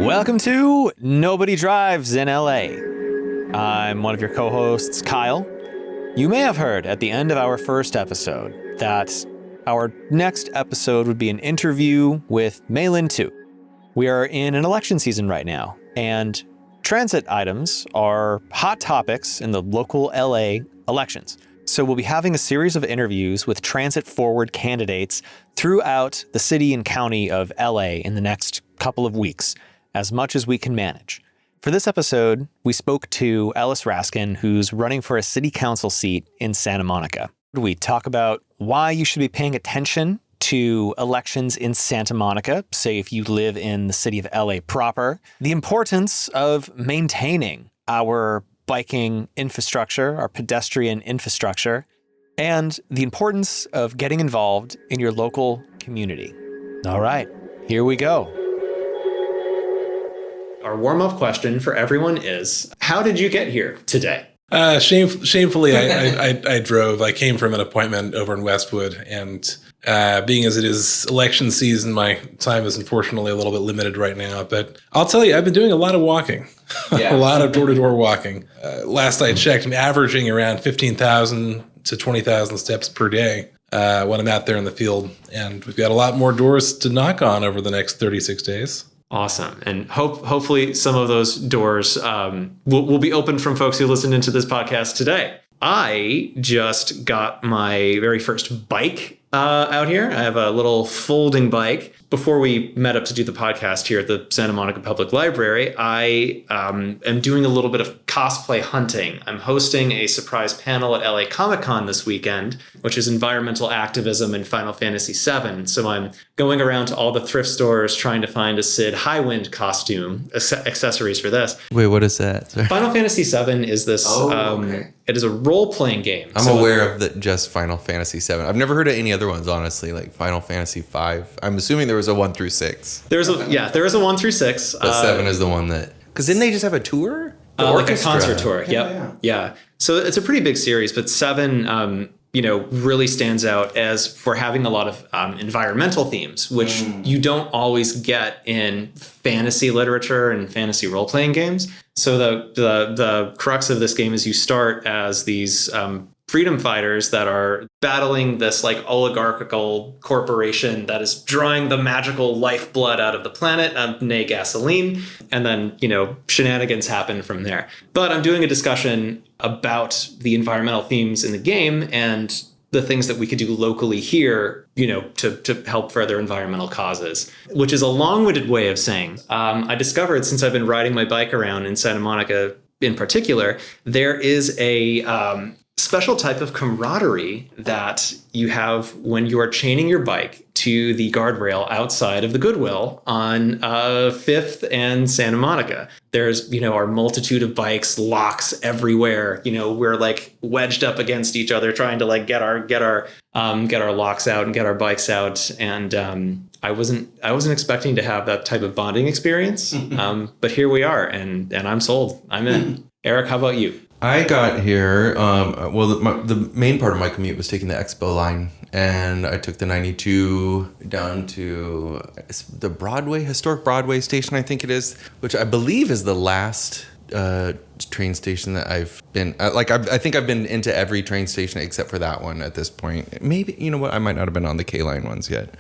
Welcome to Nobody Drives in LA. I'm one of your co-hosts, Kyle. You may have heard at the end of our first episode that our next episode would be an interview with Maylin 2. We are in an election season right now, and transit items are hot topics in the local LA elections. So we'll be having a series of interviews with transit-forward candidates throughout the city and county of LA in the next couple of weeks, as much as we can manage. For this episode, we spoke to Ellis Raskin, who's running for a city council seat in Santa Monica. We talk about why you should be paying attention to elections in Santa Monica, say if you live in the city of LA proper, the importance of maintaining our biking infrastructure, our pedestrian infrastructure, and the importance of getting involved in your local community. All right, here we go. Our warm-up question for everyone is, how did you get here today? Shamefully, I drove. I came from an appointment over in Westwood, and being as it is election season, my time is unfortunately a little bit limited right now. But I'll tell you, I've been doing a lot of walking, a lot of door-to-door walking. Last I checked, I'm averaging around 15,000 to 20,000 steps per day when I'm out there in the field. And we've got a lot more doors to knock on over the next 36 days. Awesome. And hopefully some of those doors will be open from folks who listened into this podcast today. I just got my very first bike out here. I have a little folding bike. Before we met up to do the podcast here at the Santa Monica Public Library, I am doing a little bit of cosplay hunting. I'm hosting a surprise panel at LA Comic-Con this weekend, which is environmental activism in Final Fantasy VII. So I'm going around to all the thrift stores trying to find a Sid Highwind costume, accessories for this. Wait, what is that? Sorry. Final Fantasy VII is this... It is a role-playing game. I'm aware of just Final Fantasy VII. I've never heard of any other ones, honestly, like Final Fantasy V. I'm assuming there was a 1 through 6. There is a 1 through 6. But 7 is the one that... Because didn't they just have a tour? Like a concert tour. Yeah. So it's a pretty big series, but 7... really stands out as for having a lot of environmental themes, which you don't always get in fantasy literature and fantasy role-playing games. So the crux of this game is you start as these freedom fighters that are battling this like oligarchical corporation that is drawing the magical lifeblood out of the planet, nay gasoline, and then, shenanigans happen from there. But I'm doing a discussion about the environmental themes in the game and the things that we could do locally here, to help further environmental causes, which is a long-winded way of saying, I discovered since I've been riding my bike around in Santa Monica in particular, there is a special type of camaraderie that you have when you are chaining your bike to the guardrail outside of the Goodwill on 5th and Santa Monica. There's, our multitude of bikes, locks everywhere. We're like wedged up against each other, trying to like get our locks out and get our bikes out. And I wasn't expecting to have that type of bonding experience, but here we are, and I'm sold. I'm in. Eric, how about you? I got here, the main part of my commute was taking the Expo line, and I took the 92 down to the historic Broadway station, I think it is, which I believe is the last train station that I've been, I think I've been into every train station except for that one at this point. Maybe, you know what, I might not have been on the K-line ones yet.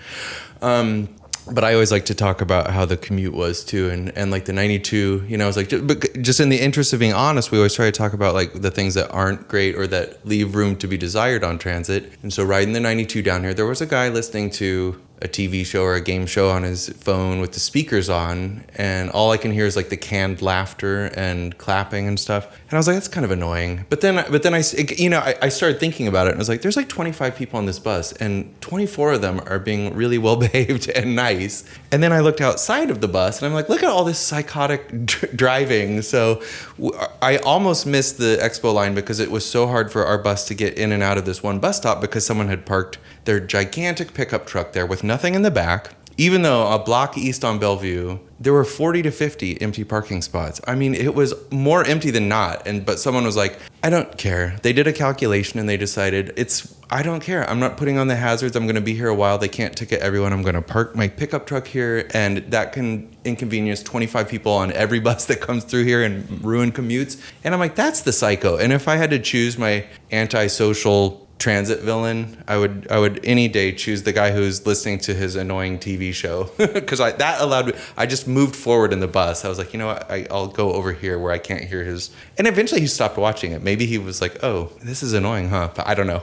But I always like to talk about how the commute was too, and like the 92, I was like, but just in the interest of being honest, we always try to talk about like the things that aren't great or that leave room to be desired on transit. And so riding the 92 down here, there was a guy listening to a TV show or a game show on his phone with the speakers on, and all I can hear is like the canned laughter and clapping and stuff. And I was like, that's kind of annoying. But then I started thinking about it, and I was like, there's like 25 people on this bus, and 24 of them are being really well behaved and nice. And then I looked outside of the bus, and I'm like, look at all this psychotic driving. So I almost missed the Expo line because it was so hard for our bus to get in and out of this one bus stop because someone had parked their gigantic pickup truck there with nothing in the back. Even though a block east on Bellevue, there were 40 to 50 empty parking spots. I mean, it was more empty than not. But someone was like, I don't care. They did a calculation and they decided I don't care. I'm not putting on the hazards. I'm going to be here a while. They can't ticket everyone. I'm going to park my pickup truck here, and that can inconvenience 25 people on every bus that comes through here and ruin commutes. And I'm like, that's the psycho. And if I had to choose my antisocial transit villain, I would any day choose the guy who's listening to his annoying TV show, because that allowed me. I just moved forward in the bus. I was like, you know what, I'll go over here where I can't hear his. And eventually he stopped watching it. Maybe he was like, oh, this is annoying, huh? But I don't know.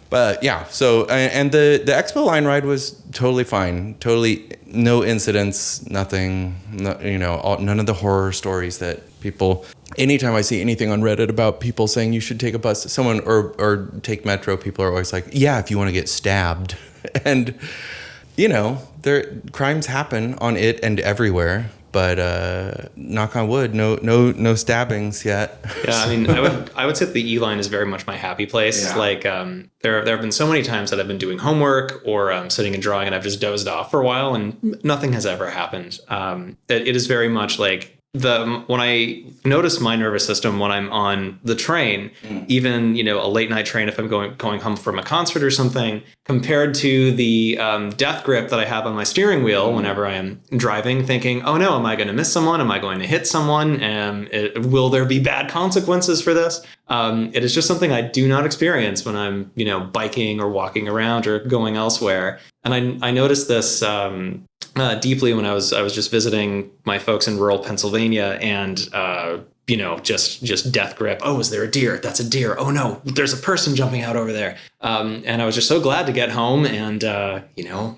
But yeah, so and the Expo line ride was totally fine. Totally no incidents, nothing. None of the horror stories that people. Anytime I see anything on Reddit about people saying you should take a bus, someone or take metro, people are always like, yeah, if you want to get stabbed. And crimes happen on it and everywhere. But knock on wood, no stabbings yet. Yeah, I mean, I would say the E line is very much my happy place. Yeah. Like there have been so many times that I've been doing homework or sitting and drawing, and I've just dozed off for a while, and nothing has ever happened. It is very much like when I notice my nervous system when I'm on the train, even a late night train, if I'm going home from a concert or something, compared to the death grip that I have on my steering wheel whenever I am driving, thinking, oh no, am I going to miss someone? Am I going to hit someone? Will there be bad consequences for this? It is just something I do not experience when I'm biking or walking around or going elsewhere. And I noticed this deeply when I was just visiting my folks in rural Pennsylvania, and just death grip. Oh, is there a deer? That's a deer. Oh no, there's a person jumping out over there. And I was just so glad to get home and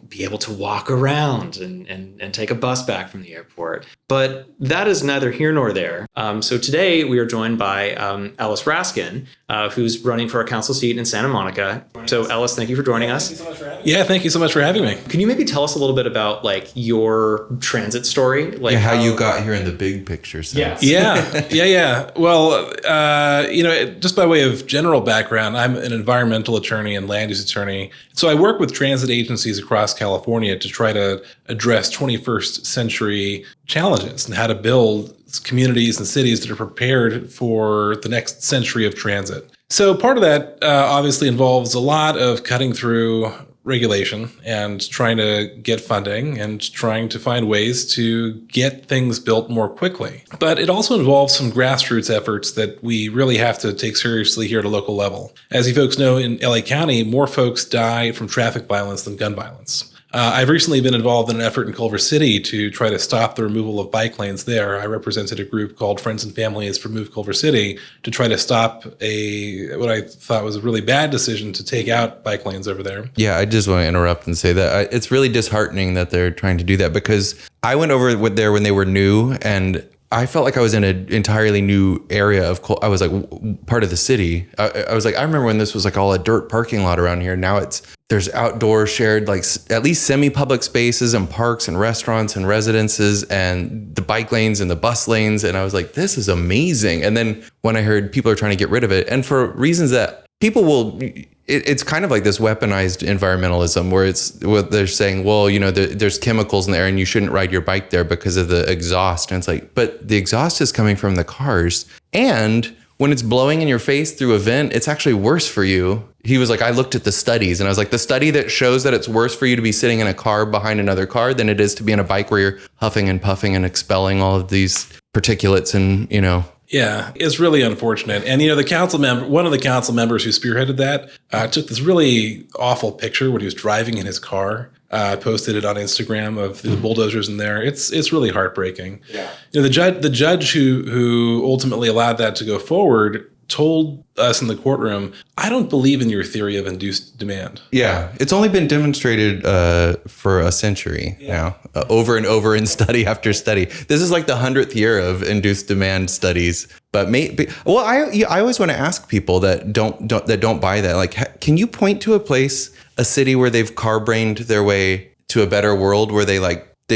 be able to walk around and take a bus back from the airport. But that is neither here nor there. So today we are joined by Ellis Raskin, who's running for a council seat in Santa Monica. So Ellis, thank you for joining us. Thank you so much for having me. Yeah, thank you so much for having me. Can you maybe tell us a little bit about your transit story? Like how you got here in the big picture sense. Yeah. Well, just by way of general background, I'm an environmental attorney and land use attorney. So I work with transit agencies across California to try to address 21st century challenges and how to build communities and cities that are prepared for the next century of transit. So part of that obviously involves a lot of cutting through regulation and trying to get funding and trying to find ways to get things built more quickly. But it also involves some grassroots efforts that we really have to take seriously here at a local level. As you folks know, in LA County, more folks die from traffic violence than gun violence. I've recently been involved in an effort in Culver City to try to stop the removal of bike lanes there. I represented a group called Friends and Families for Move Culver City to try to stop what I thought was a really bad decision to take out bike lanes over there. Yeah, I just want to interrupt and say that it's really disheartening that they're trying to do that, because I went over there when they were new, and I felt like I was in an entirely new area I was like part of the city. I was like, I remember when this was like all a dirt parking lot around here. Now there's outdoor shared, like at least semi-public spaces and parks and restaurants and residences and the bike lanes and the bus lanes. And I was like, this is amazing. And then when I heard people are trying to get rid of it, and for reasons that people will, it's kind of like this weaponized environmentalism where they're saying, well, there's chemicals in the air and you shouldn't ride your bike there because of the exhaust. And it's like, but the exhaust is coming from the cars. And when it's blowing in your face through a vent, it's actually worse for you. He was like, I looked at the studies, and I was like, the study that shows that it's worse for you to be sitting in a car behind another car than it is to be on a bike where you're huffing and puffing and expelling all of these particulates and, Yeah, it's really unfortunate. And, one of the council members who spearheaded that took this really awful picture when he was driving in his car, posted it on Instagram of the bulldozers in there. It's really heartbreaking. Yeah. The judge who ultimately allowed that to go forward told us in the courtroom, I don't believe in your theory of induced demand. Yeah, it's only been demonstrated for a century now, over and over in study after study. This is like the 100th year of induced demand studies. But I always want to ask people that don't buy that. Like, can you point to a city where they've car-brained their way to a better world, where they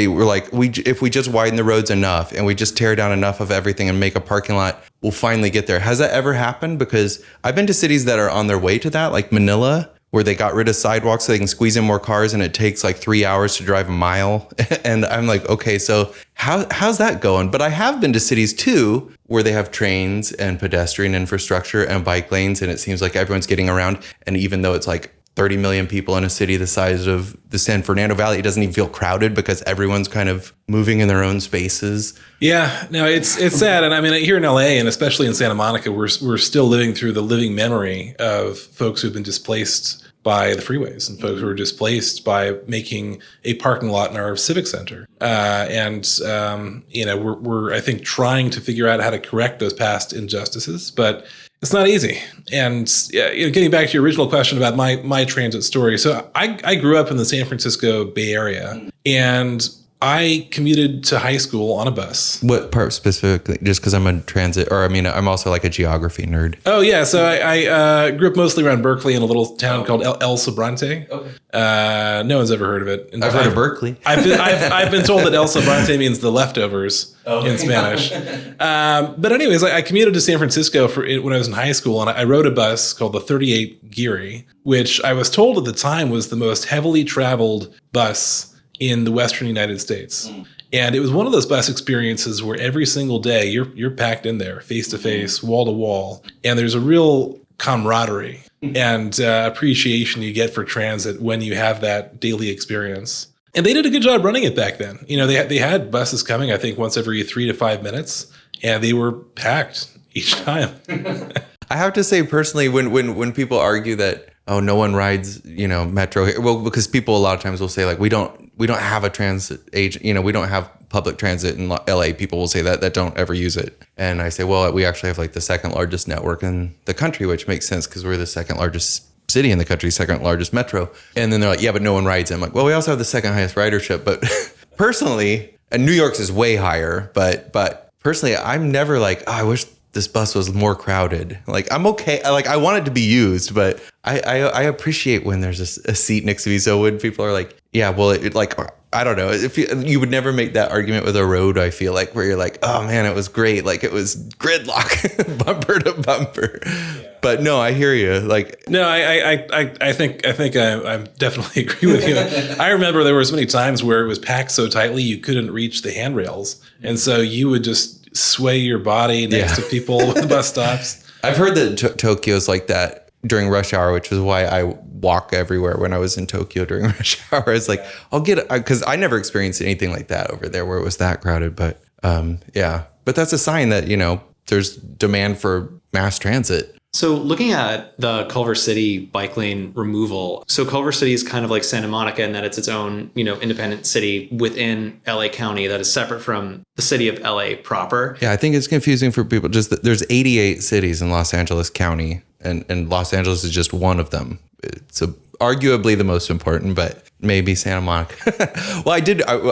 were like, if we just widen the roads enough and we just tear down enough of everything and make a parking lot, we'll finally get there. Has that ever happened? Because I've been to cities that are on their way to that, like Manila, where they got rid of sidewalks so they can squeeze in more cars and it takes like 3 hours to drive a mile. And I'm like, okay, so how's that going? But I have been to cities too where they have trains and pedestrian infrastructure and bike lanes, and it seems like everyone's getting around. And even though it's like 30 million people in a city the size of the San Fernando Valley, it doesn't even feel crowded because everyone's kind of moving in their own spaces. Yeah, no, it's sad. And I mean, here in LA and especially in Santa Monica, we're still living through the living memory of folks who've been displaced by the freeways and folks who were displaced by making a parking lot in our civic center. We're I think trying to figure out how to correct those past injustices, but it's not easy. And getting back to your original question about my transit story. So I grew up in the San Francisco Bay Area, and I commuted to high school on a bus. What part specifically? Just because I'm a transit, or I mean, I'm also like a geography nerd. Oh yeah, so I grew up mostly around Berkeley in a little town called El Sobrante. Okay. No one's ever heard of it. I've heard of Berkeley. I've been told that El Sobrante means the leftovers in Spanish. But anyways, I commuted to San Francisco when I was in high school, and I rode a bus called the 38 Geary, which I was told at the time was the most heavily traveled bus in the Western United States. And it was one of those bus experiences where every single day you're packed in there, face to face, wall to wall, and there's a real camaraderie and appreciation you get for transit when you have that daily experience. And they did a good job running it back then. They had buses coming, I think, once every 3 to 5 minutes, and they were packed each time. I have to say personally, when people argue that, oh, no one rides, metro here. Well, because people a lot of times will say like, we don't have a transit agent, we don't have public transit in LA. People will say that don't ever use it. And I say, well, we actually have like the second largest network in the country, which makes sense because we're the second largest city in the country, second largest metro. And then they're like, yeah, but no one rides it. I'm like, well, we also have the second highest ridership. But personally, and New York's is way higher, but personally, I'm never like, oh, I wish this bus was more crowded. Like, I'm okay. I want it to be used, but I appreciate when there's a seat next to me. So when people are like, yeah, well, I don't know. If you would never make that argument with a road, I feel like, where you're like, oh man, it was great. Like it was gridlock, bumper to bumper. Yeah. But no, I hear you. Like, no, I think I definitely agree with you. I remember there were so many times where it was packed so tightly you couldn't reach the handrails, and so you would just sway your body next to people with the bus stops. I've heard that Tokyo's like that during rush hour, which is why I walk everywhere when I was in Tokyo during rush hour. It's like, I'll get, because I never experienced anything like that over there where it was that crowded. But but that's a sign that, there's demand for mass transit. So looking at the Culver City bike lane removal, so Culver City is kind of like Santa Monica in that it's its own, independent city within LA County that is separate from the city of LA proper. Yeah, I think it's confusing for people. Just that there's 88 cities in Los Angeles County, and Los Angeles is just one of them. It's arguably the most important, but maybe Santa Monica. Well,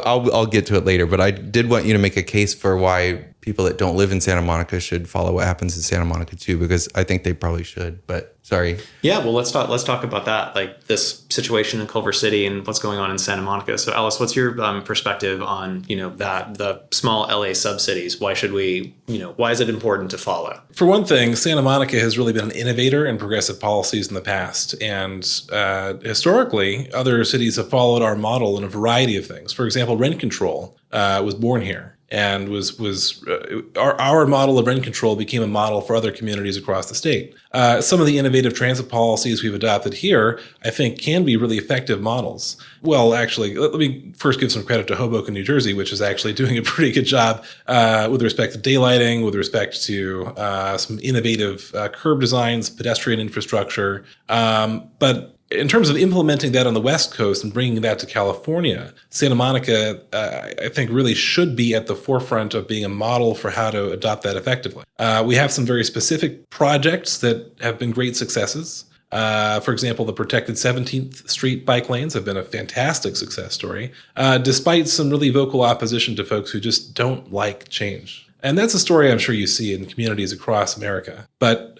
I'll get to it later, but I did want you to make a case for why people that don't live in Santa Monica should follow what happens in Santa Monica too, because I think they probably should, but sorry. Yeah, well, let's talk about that, like this situation in Culver City and what's going on in Santa Monica. So Ellis, what's your perspective on, the small LA sub-cities? Why should we, why is it important to follow? For one thing, Santa Monica has really been an innovator in progressive policies in the past. And historically, other cities have followed our model in a variety of things. For example, rent control was born here. And our model of rent control became a model for other communities across the state. Some of the innovative transit policies we've adopted here, I think, can be really effective models. Well, actually, let me first give some credit to Hoboken, New Jersey, which is actually doing a pretty good job with respect to daylighting, with respect to some innovative curb designs, pedestrian infrastructure. But in terms of implementing that on the West Coast and bringing that to California, Santa Monica, I think, really should be at the forefront of being a model for how to adopt that effectively. We have some very specific projects that have been great successes. For example, the protected 17th Street bike lanes have been a fantastic success story, despite some really vocal opposition to folks who just don't like change. And that's a story I'm sure you see in communities across America. But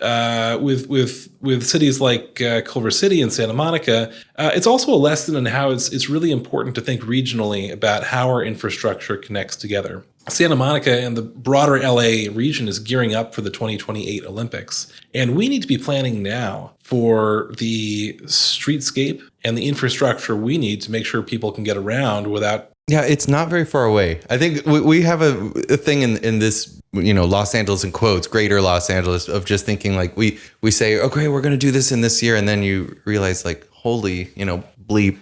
with cities like Culver City and Santa Monica, it's also a lesson in how it's really important to think regionally about how our infrastructure connects together. Santa Monica and the broader LA region is gearing up for the 2028 Olympics. And we need to be planning now for the streetscape and the infrastructure we need to make sure people can get around without. Yeah, it's not very far away. I think we have a thing in this Los Angeles in quotes, greater Los Angeles, of just thinking like we say, okay, we're going to do this in this year. And then you realize like, holy, bleep,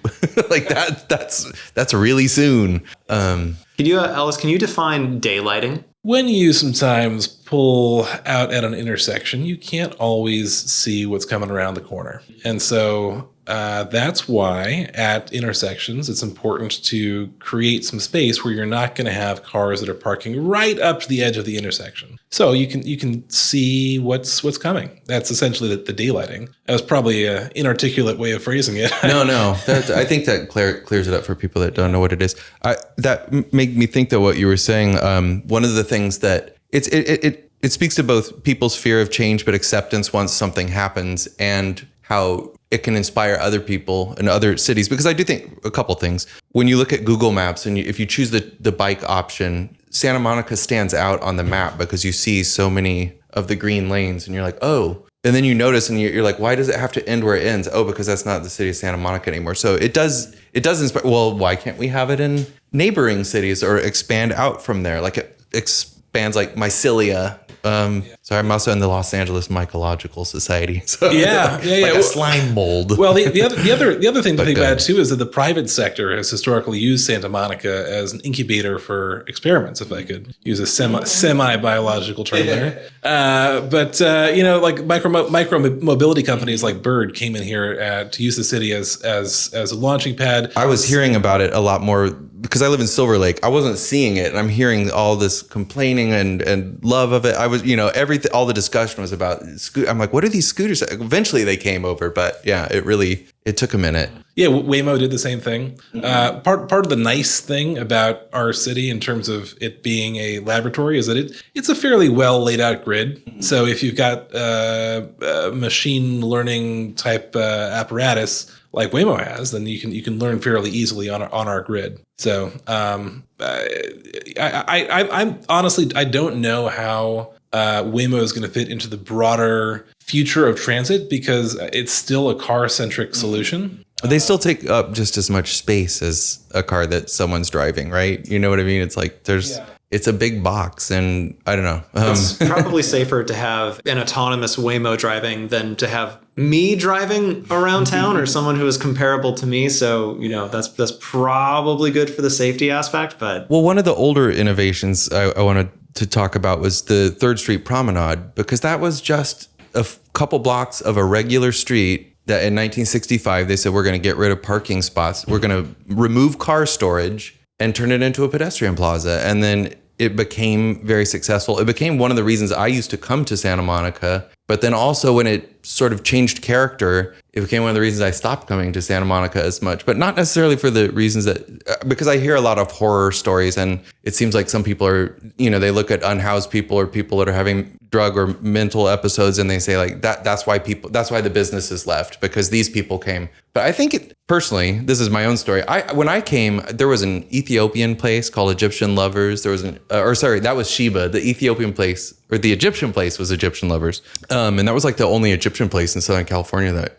like that's really soon. Ellis, can you define daylighting? When you sometimes pull out at an intersection, you can't always see what's coming around the corner. And so that's why at intersections, it's important to create some space where you're not going to have cars that are parking right up to the edge of the intersection. So you can see what's coming. That's essentially the daylighting. That was probably an inarticulate way of phrasing it. No. I think that clears it up for people that don't know what it is. That made me think that what you were saying, one of the things that it speaks to both people's fear of change, but acceptance once something happens, and how it can inspire other people in other cities. Because I do think a couple things. When you look at Google Maps and if you choose the bike option, Santa Monica stands out on the map because you see so many of the green lanes and you're like, oh. And then you notice and you're like, why does it have to end where it ends? Oh, because that's not the city of Santa Monica anymore. So it does inspire. Well, why can't we have it in neighboring cities or expand out from there? Like it expands like mycelia. Sorry, I'm also in the Los Angeles Mycological Society. So like a slime mold. Well, the other thing to think about too is that the private sector has historically used Santa Monica as an incubator for experiments, if I could use a semi-biological term there. Like micro mobility companies like Bird came in here to use the city as a launching pad. I was hearing about it a lot more because I live in Silver Lake. I wasn't seeing it, and I'm hearing all this complaining and love of it. I was, all the discussion was about I'm like, what are these scooters? Eventually they came over, but yeah, it took a minute. Yeah, Waymo did the same thing. Part of the nice thing about our city in terms of it being a laboratory is that it's a fairly well laid out grid. So if you've got machine learning type apparatus like Waymo has, then you can learn fairly easily on our grid. So I'm honestly, I don't know how Waymo is going to fit into the broader future of transit because it's still a car-centric solution. They still take up just as much space as a car that someone's driving, right? You know what I mean? It's like it's a big box, and I don't know. It's probably safer to have an autonomous Waymo driving than to have me driving around town or someone who is comparable to me. So, that's probably good for the safety aspect. But one of the older innovations I wanted to talk about was the Third Street Promenade, because that was just a couple blocks of a regular street that in 1965, they said, we're going to get rid of parking spots. We're going to remove car storage and turn it into a pedestrian plaza. And then it became very successful. It became one of the reasons I used to come to Santa Monica. But then also when it sort of changed character, it became one of the reasons I stopped coming to Santa Monica as much, but not necessarily for the reasons because I hear a lot of horror stories, and it seems like some people are, they look at unhoused people or people that are having drug or mental episodes, and they say like that's why the business is left, because these people came. But I think personally, this is my own story. When I came, there was an Ethiopian place called Egyptian Lovers. There was that was Sheba. The Ethiopian place, or the Egyptian place, was Egyptian Lovers. And that was like the only Egyptian place in Southern California that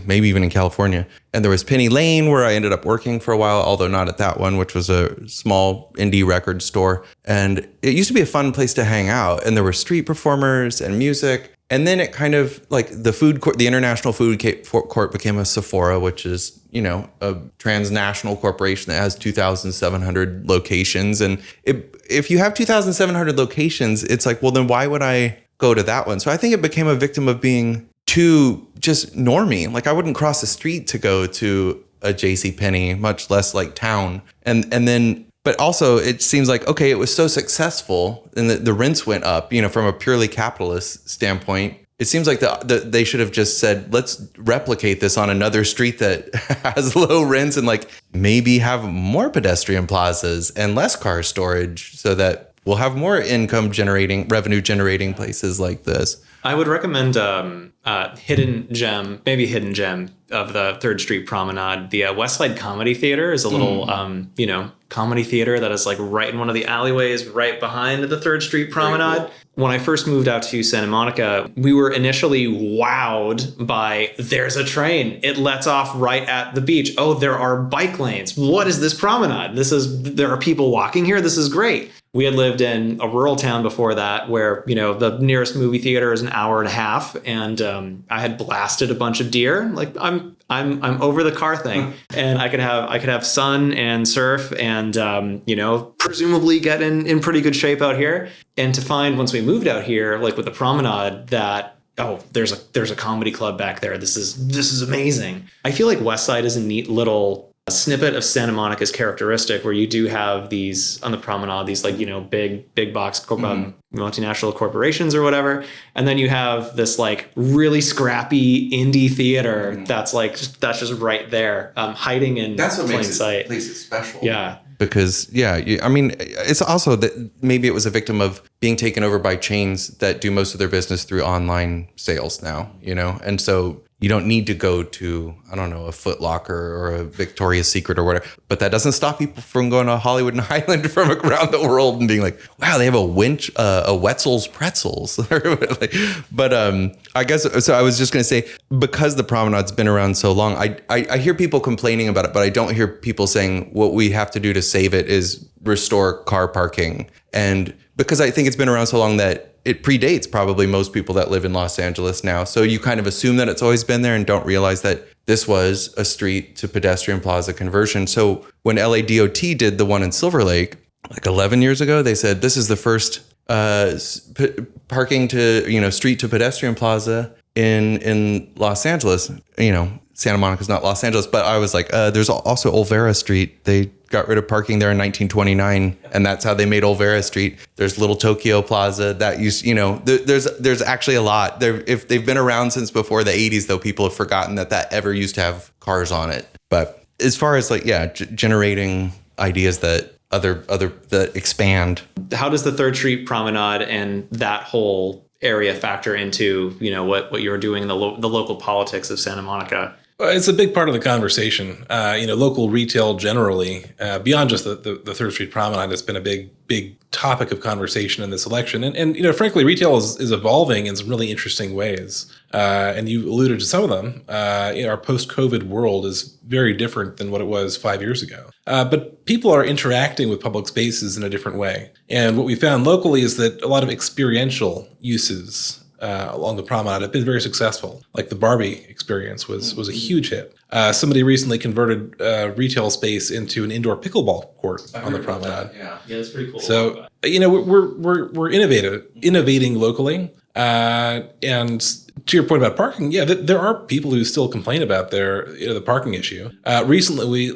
maybe even in California. And there was Penny Lane, where I ended up working for a while, although not at that one, which was a small indie record store. And it used to be a fun place to hang out. And there were street performers and music. And then it kind of like the food court, the International Food Court became a Sephora, which is, a transnational corporation that has 2,700 locations. And if you have 2,700 locations, it's like, well, then why would I go to that one? So I think it became a victim of being too just normie. Like I wouldn't cross the street to go to a JCPenney, much less like town. And then, but also it seems like, okay, it was so successful and the rents went up, from a purely capitalist standpoint. It seems like they should have just said, let's replicate this on another street that has low rents and like maybe have more pedestrian plazas and less car storage so that we'll have more revenue generating places like this. I would recommend Hidden Gem the Third Street Promenade, the West Side Comedy Theater is a little, comedy theater that is like right in one of the alleyways right behind the Third Street Promenade. Cool. When I first moved out to Santa Monica, we were initially wowed by there's a train. It lets off right at the beach. Oh, there are bike lanes. What is this promenade? There are people walking here. This is great. We had lived in a rural town before that where, the nearest movie theater is an hour and a half. And I had blasted a bunch of deer. Like I'm over the car thing, and I could have sun and surf and, presumably get in pretty good shape out here. And to find once we moved out here, like with the promenade, that, oh, there's a comedy club back there. This is amazing. I feel like West Side is a neat little snippet of Santa Monica's characteristic, where you do have these on the promenade, these like, big box multinational corporations or whatever. And then you have this like really scrappy indie theater that's just right there, hiding in plain sight. That's what makes it place it special. Yeah. Because, it's also that maybe it was a victim of being taken over by chains that do most of their business through online sales now, and so you don't need to go to, I don't know, a Foot Locker or a Victoria's Secret or whatever. But that doesn't stop people from going to Hollywood and Highland from around the world and being like, wow, they have a Wetzel's Pretzels. But I guess, so I was just going to say, because the promenade's been around so long, I hear people complaining about it, but I don't hear people saying what we have to do to save it is restore car parking. And because I think it's been around so long that it predates probably most people that live in Los Angeles now. So you kind of assume that it's always been there and don't realize that this was a street to pedestrian plaza conversion. So when LA DOT did the one in Silver Lake, like 11 years ago, they said, this is the first parking to, street to pedestrian plaza in Los Angeles. Santa Monica's not Los Angeles, but I was like, there's also Olvera Street. They got rid of parking there in 1929, and that's how they made Olvera Street. There's Little Tokyo Plaza that there's actually a lot there. If they've been around since before the 80s, though, people have forgotten that ever used to have cars on it. But as far as generating ideas that that expand. How does the Third Street Promenade and that whole area factor into, what you're doing in the local politics of Santa Monica? It's a big part of the conversation. Local retail generally, beyond just the Third Street Promenade, has been a big topic of conversation in this election. And frankly, retail is evolving in some really interesting ways. And you alluded to some of them. Our post-COVID world is very different than what it was 5 years ago. But people are interacting with public spaces in a different way. And what we found locally is that a lot of experiential uses along the promenade have been very successful. Like the Barbie experience was a huge hit. Somebody recently converted retail space into an indoor pickleball court on the promenade. Yeah, that's pretty cool. So we're innovating locally. And to your point about parking, there are people who still complain about the parking issue. Recently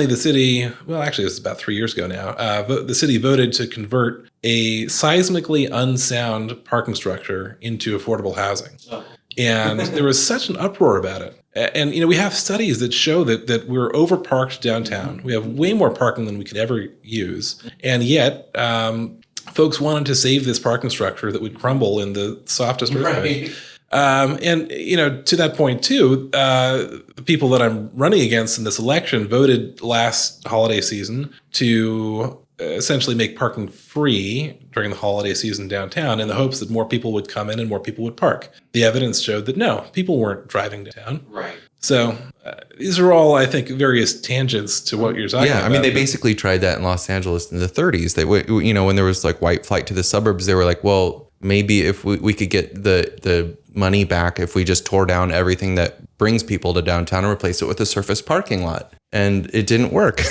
the city, well, actually this is about 3 years ago now, the city voted to convert a seismically unsound parking structure into affordable housing. Oh. And there was such an uproar about it. And, we have studies that show that we're overparked downtown. We have way more parking than we could ever use. And yet, folks wanted to save this parking structure that would crumble in the softest earthquake. Right. To that point, too, the people that I'm running against in this election voted last holiday season to essentially make parking free during the holiday season downtown in the hopes that more people would come in and more people would park. The evidence showed that no, people weren't driving downtown. Right. So these are all, I think, various tangents to what you're talking about. Yeah, they basically tried that in Los Angeles in the 30s. They, when there was like white flight to the suburbs, they were like, well, maybe if we could get the money back if we just tore down everything that brings people to downtown and replace it with a surface parking lot. And it didn't work.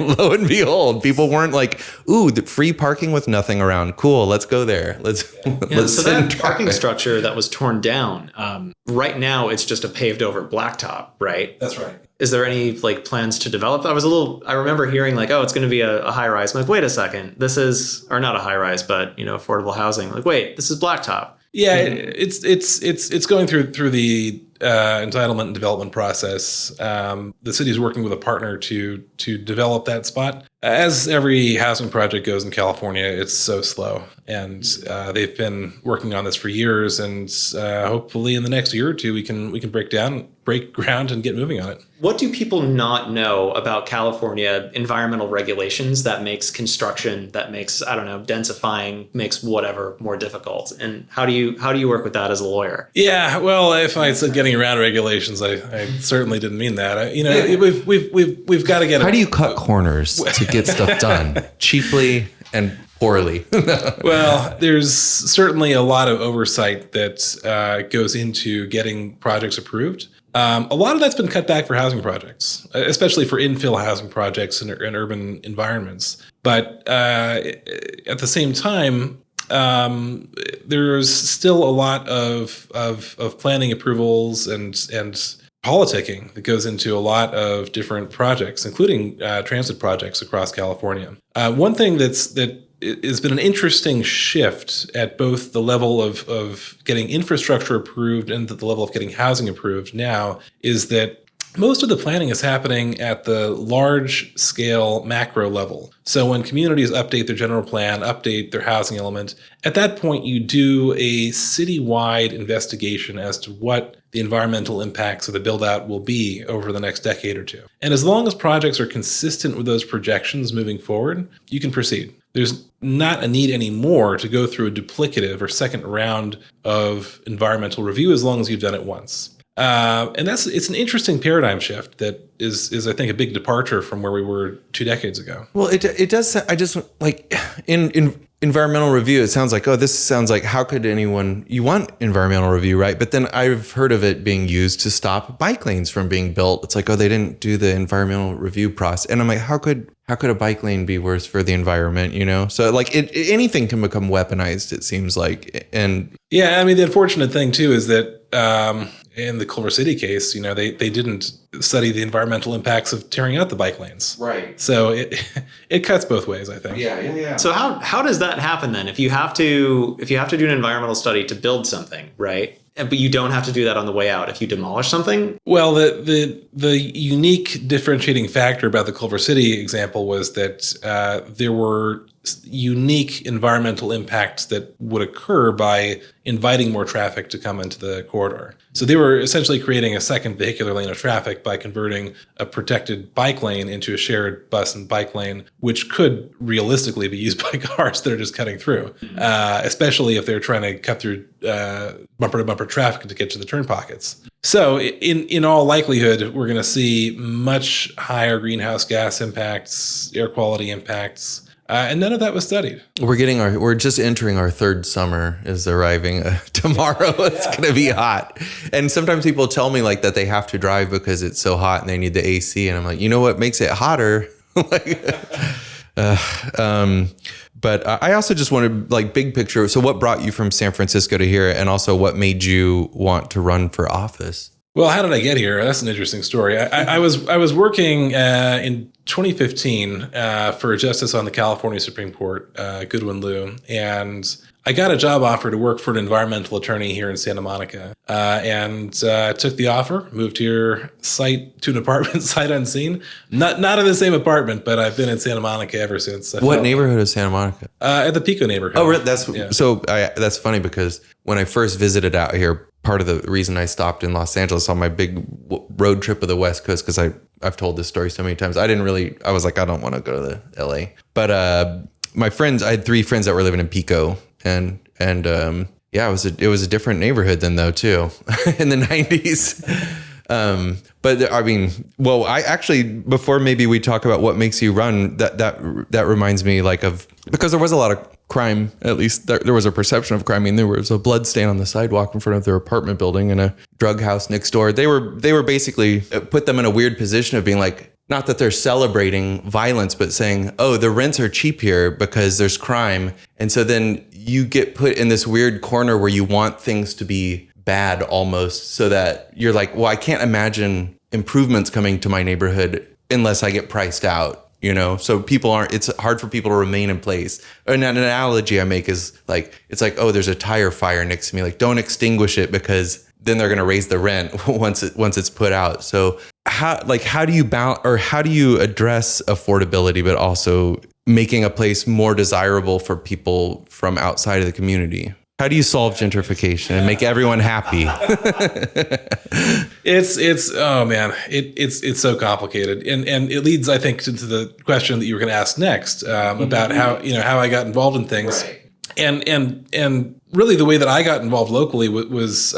Lo and behold, people weren't like, ooh, the free parking with nothing around. Cool, let's go there. Let's so that parking structure that was torn down, right now it's just a paved over blacktop, right? That's right. Is there any plans to develop? I remember hearing it's going to be a high rise. I'm like, wait a second, this is, or not a high rise, but affordable housing. Like, wait, this is blacktop. Yeah, it's going through the entitlement and development process. The city is working with a partner to develop that spot. As every housing project goes in California, it's so slow, and they've been working on this for years. And hopefully, in the next year or two, we can break ground and get moving on it. What do people not know about California environmental regulations that makes construction, that makes, I don't know, densifying, makes whatever more difficult? And how do you work with that as a lawyer? Yeah, well, if I said getting around regulations, I certainly didn't mean that. We've got to get. How do you cut corners to get stuff done cheaply and poorly? Well, there's certainly a lot of oversight that goes into getting projects approved. A lot of that's been cut back for housing projects, especially for infill housing projects in urban environments. But at the same time, there's still a lot of planning approvals and politicking that goes into a lot of different projects, including transit projects across California. One thing that has been an interesting shift at both the level of getting infrastructure approved and the level of getting housing approved now is that most of the planning is happening at the large scale macro level. So when communities update their general plan, update their housing element, at that point you do a citywide investigation as to what the environmental impacts of the build out will be over the next decade or two. And as long as projects are consistent with those projections moving forward, you can proceed. There's not a need anymore to go through a duplicative or second round of environmental review as long as you've done it once. And it's an interesting paradigm shift that is I think a big departure from where we were 2 decades ago. Well, it does. I just like in environmental review, it sounds like, oh, this sounds like, how could anyone, you want environmental review, right? But then I've heard of it being used to stop bike lanes from being built. It's like, oh, they didn't do the environmental review process. And I'm like, how could a bike lane be worse for the environment, you know? So like anything can become weaponized, it seems like. And yeah, I mean, the unfortunate thing too is that in the Culver City case, you know, they didn't study the environmental impacts of tearing out the bike lanes. Right. So it cuts both ways, I think. Yeah. So how does that happen then? If you have to do an environmental study to build something, right? But you don't have to do that on the way out if you demolish something? Well, the unique differentiating factor about the Culver City example was that there were unique environmental impacts that would occur by inviting more traffic to come into the corridor. So they were essentially creating a second vehicular lane of traffic by converting a protected bike lane into a shared bus and bike lane, which could realistically be used by cars that are just cutting through, especially if they're trying to cut through bumper-to-bumper traffic to get to the turn pockets. So in all likelihood, we're going to see much higher greenhouse gas impacts, air quality impacts, and none of that was studied. We're just entering our third summer is arriving tomorrow. It's going to be hot. And sometimes people tell me like that they have to drive because it's so hot and they need the AC. And I'm like, you know what makes it hotter? But I also just wanted like big picture. So what brought you from San Francisco to here? And also what made you want to run for office? Well, how did I get here? That's an interesting story. I was working in 2015 for a justice on the California Supreme Court, Goodwin Liu, and I got a job offer to work for an environmental attorney here in Santa Monica, and took the offer, moved here to an apartment sight unseen. Not in the same apartment, but I've been in Santa Monica ever since. What neighborhood isAnta Monica? At the Pico neighborhood. Oh, really? That's funny because when I first visited out here, part of the reason I stopped in Los Angeles on my big road trip of the West Coast, because I've told this story so many times. I was like, I don't want to go to the LA. But my friends, I had 3 friends that were living in Pico, and yeah, it was a different neighborhood then though too in the 90s. But I mean, well, I actually, before maybe we talk about what makes you run, that reminds me like because there was a lot of crime, at least there was a perception of crime. I mean, there was a blood stain on the sidewalk in front of their apartment building and a drug house next door. They were basically put them in a weird position of being like, not that they're celebrating violence, but saying, oh, the rents are cheap here because there's crime. And so then you get put in this weird corner where you want things to be bad almost, so that you're like, well, I can't imagine improvements coming to my neighborhood unless I get priced out. You know, so it's hard for people to remain in place. And an analogy I make is like, it's like, oh, there's a tire fire next to me. Like, don't extinguish it because then they're going to raise the rent once it's put out. So how do you balance, or how do you address affordability, but also making a place more desirable for people from outside of the community? How do you solve gentrification and make everyone happy? It's oh man, it's so complicated, and it leads, I think, to the question that you were going to ask next about how I got involved in things, right. and really the way that I got involved locally was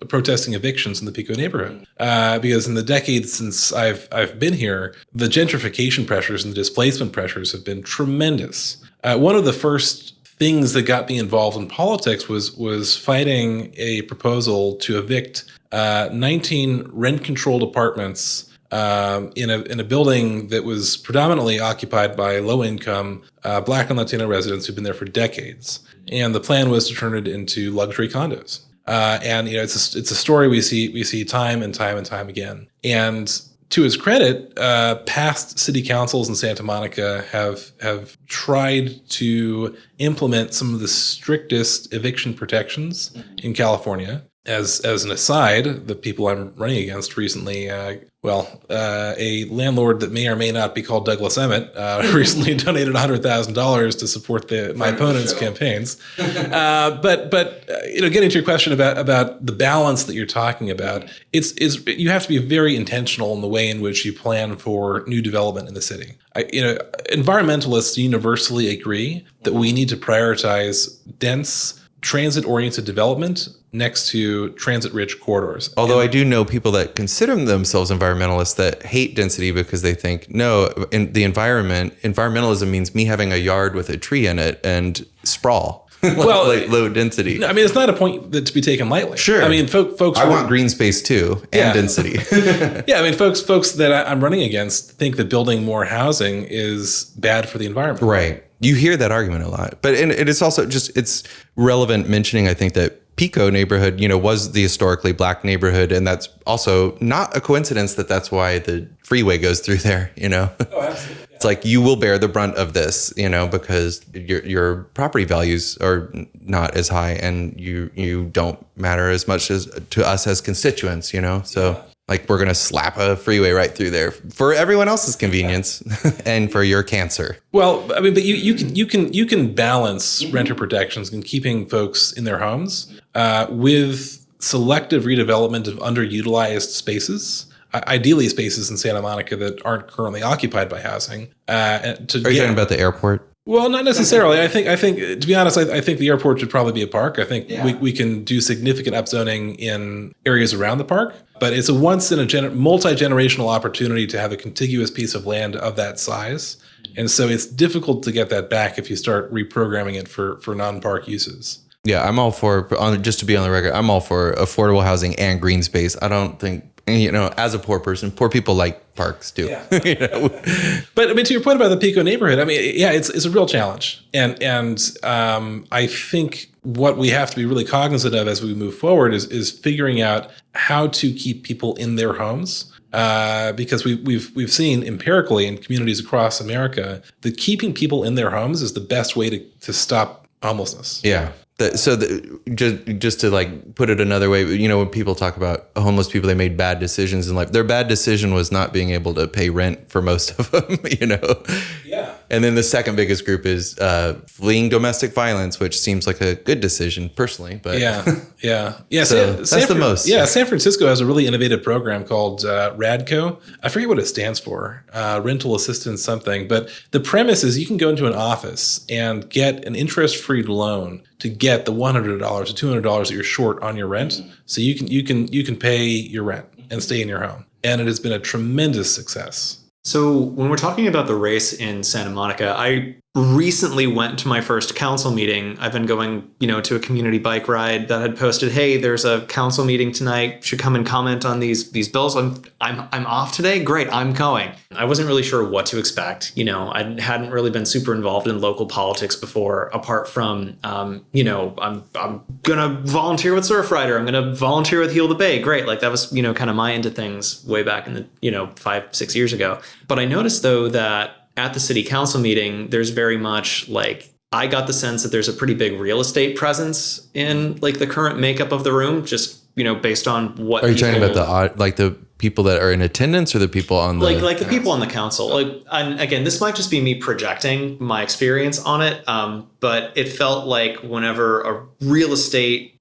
protesting evictions in the Pico neighborhood, because in the decades since I've been here, the gentrification pressures and the displacement pressures have been tremendous. One of the first things that got me involved in politics was fighting a proposal to evict 19 rent-controlled apartments in a building that was predominantly occupied by low-income Black and Latino residents who've been there for decades. And the plan was to turn it into luxury condos. And it's a story we see time and time and time again. And to his credit, past city councils in Santa Monica have tried to implement some of the strictest eviction protections in California. As an aside, the people I'm running against recently, a landlord that may or may not be called Douglas Emmett, recently donated $100,000 to support my opponent's campaigns. But getting to your question about the balance that you're talking about, you have to be very intentional in the way in which you plan for new development in the city. Environmentalists universally agree that we need to prioritize dense, transit-oriented development next to transit-rich corridors. Although I do know people that consider themselves environmentalists that hate density because they think, no, in the environmentalism means me having a yard with a tree in it and sprawl. Well, like low density. I mean, it's not a point to be taken lightly. Sure. I mean, folks. I want green space too, and density. Yeah, I mean, folks that I'm running against think that building more housing is bad for the environment. Right. You hear that argument a lot, but it is also it's relevant mentioning, I think, that Pico neighborhood, was the historically Black neighborhood, and that's also not a coincidence that that's why the freeway goes through there. Oh, absolutely. It's like you will bear the brunt of this, because your property values are not as high, and you don't matter as much as to us as constituents. So. Like we're going to slap a freeway right through there for everyone else's convenience and for your cancer. Well, I mean, but you can balance renter protections and keeping folks in their homes with selective redevelopment of underutilized spaces. Ideally, spaces in Santa Monica that aren't currently occupied by housing. Are you talking about the airport? Well, not necessarily. I think to be honest, I think the airport should probably be a park. I think we can do significant upzoning in areas around the park, but it's a once in a multi-generational opportunity to have a contiguous piece of land of that size. And so it's difficult to get that back if you start reprogramming it for non-park uses. Yeah, I'm all for, just to be on the record, I'm all for affordable housing and green space. I don't think, as a poor person, poor people like parks too. Yeah. But I mean, to your point about the Pico neighborhood, I mean, yeah, it's a real challenge. And I think what we have to be really cognizant of as we move forward is figuring out how to keep people in their homes. Because we've seen empirically in communities across America that keeping people in their homes is the best way to stop homelessness. Yeah. Just to like put it another way, when people talk about homeless people, they made bad decisions in life. Their bad decision was not being able to pay rent for most of them, Yeah. And then the second biggest group is fleeing domestic violence, which seems like a good decision personally. But yeah. So that's the most. Yeah, San Francisco has a really innovative program called RADCO. I forget what it stands for, rental assistance something. But the premise is you can go into an office and get an interest-free loan to get the $100 or $200 that you're short on your rent, so you can pay your rent and stay in your home, and it has been a tremendous success. So when we're talking about the race in Santa Monica, I recently went to my first council meeting. I've been going, to a community bike ride that had posted, "Hey, there's a council meeting tonight. Should come and comment on these bills." I'm off today. Great, I'm going. I wasn't really sure what to expect. I hadn't really been super involved in local politics before, apart from, I'm gonna volunteer with Surfrider. I'm gonna volunteer with Heal the Bay. Great, like that was kind of my into things way back in the 5-6 years ago. But I noticed though that at the city council meeting, there's very much I got the sense that there's a pretty big real estate presence in the current makeup of the room, just based on what Are you talking about the people that are in attendance or the people on the like the people on the council? And again, this might just be me projecting my experience on it, but it felt like whenever a real estate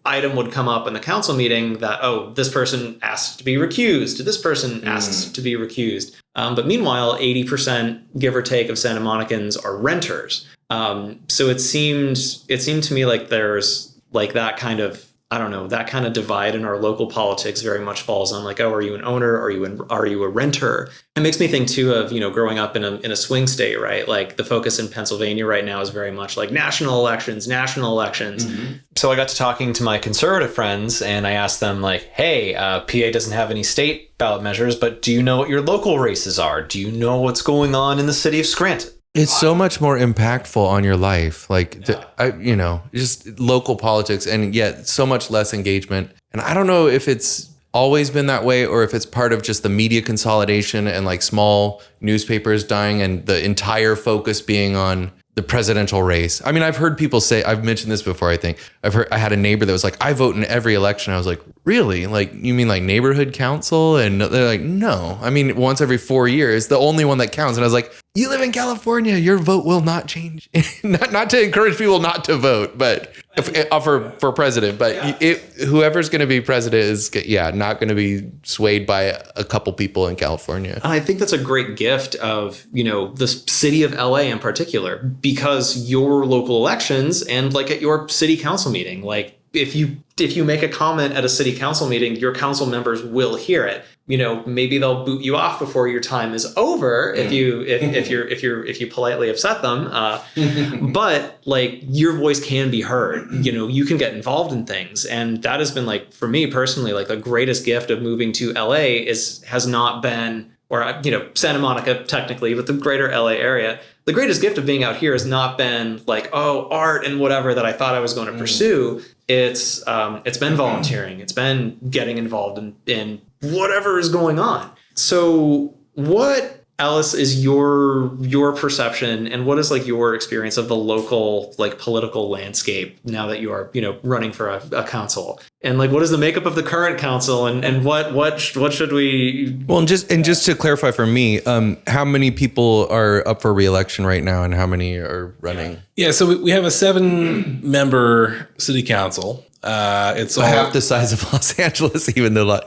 item would come up in the council meeting that, this person asked to be recused, this person asks to be recused. But meanwhile, 80%, give or take, of Santa Monicans are renters. So it seemed to me like there's like that kind of, I don't know, that kind of divide in our local politics very much falls on like, are you an owner? Are you a renter? It makes me think too of, growing up in a swing state, right? Like the focus in Pennsylvania right now is very much like national elections. Mm-hmm. So I got to talking to my conservative friends and I asked them like, hey, PA doesn't have any state ballot measures, but do you know what your local races are? Do you know what's going on in the city of Scranton? It's so much more impactful on your life, just local politics, and yet so much less engagement. And I don't know if it's always been that way or if it's part of just the media consolidation and like small newspapers dying and the entire focus being on the presidential race. I mean, I've heard people say, I've mentioned this before, I think. I had a neighbor that was like, I vote in every election. I was like, really? Like, you mean like neighborhood council? And they're like, no. I mean, once every 4 years, the only one that counts. And I was like, you live in California, your vote will not change. not to encourage people not to vote, but for president. But whoever's going to be president is, not going to be swayed by a couple people in California. And I think that's a great gift of, the city of LA in particular, because your local elections and like at your city council meeting, like if you make a comment at a city council meeting, your council members will hear it. Maybe they'll boot you off before your time is over if you politely upset them. But like your voice can be heard. You can get involved in things, and that has been like for me personally like the greatest gift of moving to LA has not been, or Santa Monica technically, but the greater LA area. The greatest gift of being out here has not been like, art and whatever that I thought I was going to pursue. It's been volunteering. It's been getting involved in whatever is going on. So what, Ellis, is your perception and what is like your experience of the local like political landscape now that you are, running for a council? And like, what is the makeup of the current council and what should we? Well, and just to clarify for me, how many people are up for re-election right now and how many are running? Yeah, so we have a 7-member city council. It's all half the size of Los Angeles, even though,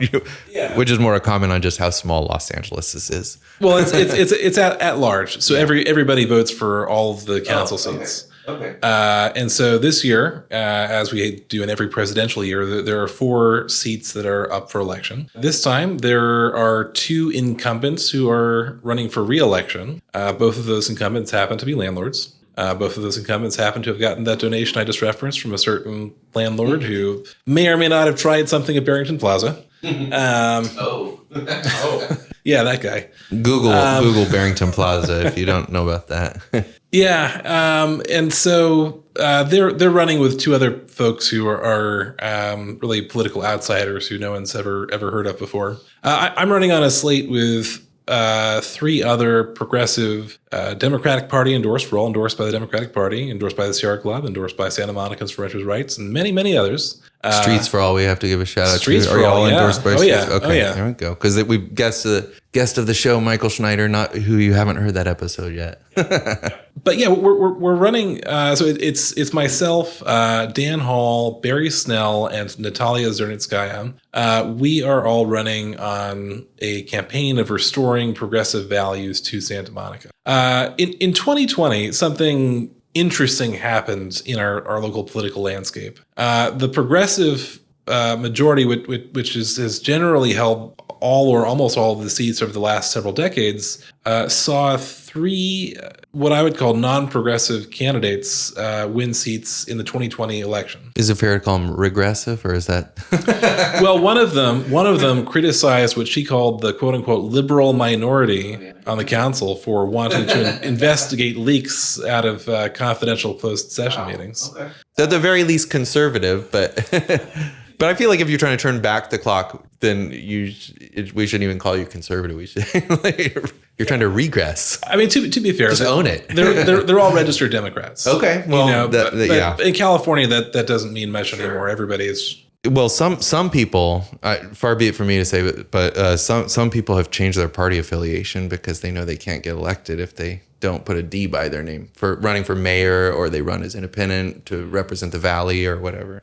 which is more a comment on just how small Los Angeles is. Well, it's at large, so everybody votes for all of the council seats. Okay. And so this year, as we do in every presidential year, there are 4 seats that are up for election. This time, there are 2 incumbents who are running for re-election. Both of those incumbents happen to be landlords. Both of those incumbents happen to have gotten that donation I just referenced from a certain landlord who may or may not have tried something at Barrington Plaza. Yeah, that guy. Google Barrington Plaza if you don't know about that. And so they're running with 2 other folks who are really political outsiders who no one's ever heard of before. I'm running on a slate with 3 other progressive Democratic Party endorsed. We're all endorsed by the Democratic Party, endorsed by the Sierra Club, endorsed by Santa Monicans for Renters' Rights, and many, many others. Streets for All, we have to give a shout out to. Streets for Are you All, endorsed by Streets? Okay, there we go. Because we've guest of the show, Michael Schneider, not who you haven't heard that episode yet. But yeah, we're running. So it's myself, Dan Hall, Barry Snell, and Natalia Zernitskaya. We are all running on a campaign of restoring progressive values to Santa Monica. In 2020, something interesting happened in our local political landscape. The progressive majority, which has generally held all or almost all of the seats over the last several decades, saw 3 what I would call non-progressive candidates win seats in the 2020 election. Is it fair to call them regressive, or is that? Well, one of them criticized what she called the quote unquote liberal minority on the council for wanting to investigate leaks out of confidential closed session meetings. Okay. So at the very least conservative, but but I feel like if you're trying to turn back the clock, then we shouldn't even call you conservative. We should you're trying to regress. I mean, to be fair, just own it. They're all registered Democrats. Okay, well, but in California that doesn't mean much anymore. Everybody is Well, some people, far be it from me to say, but some people have changed their party affiliation because they know they can't get elected if they don't put a D by their name for running for mayor, or they run as independent to represent the Valley or whatever,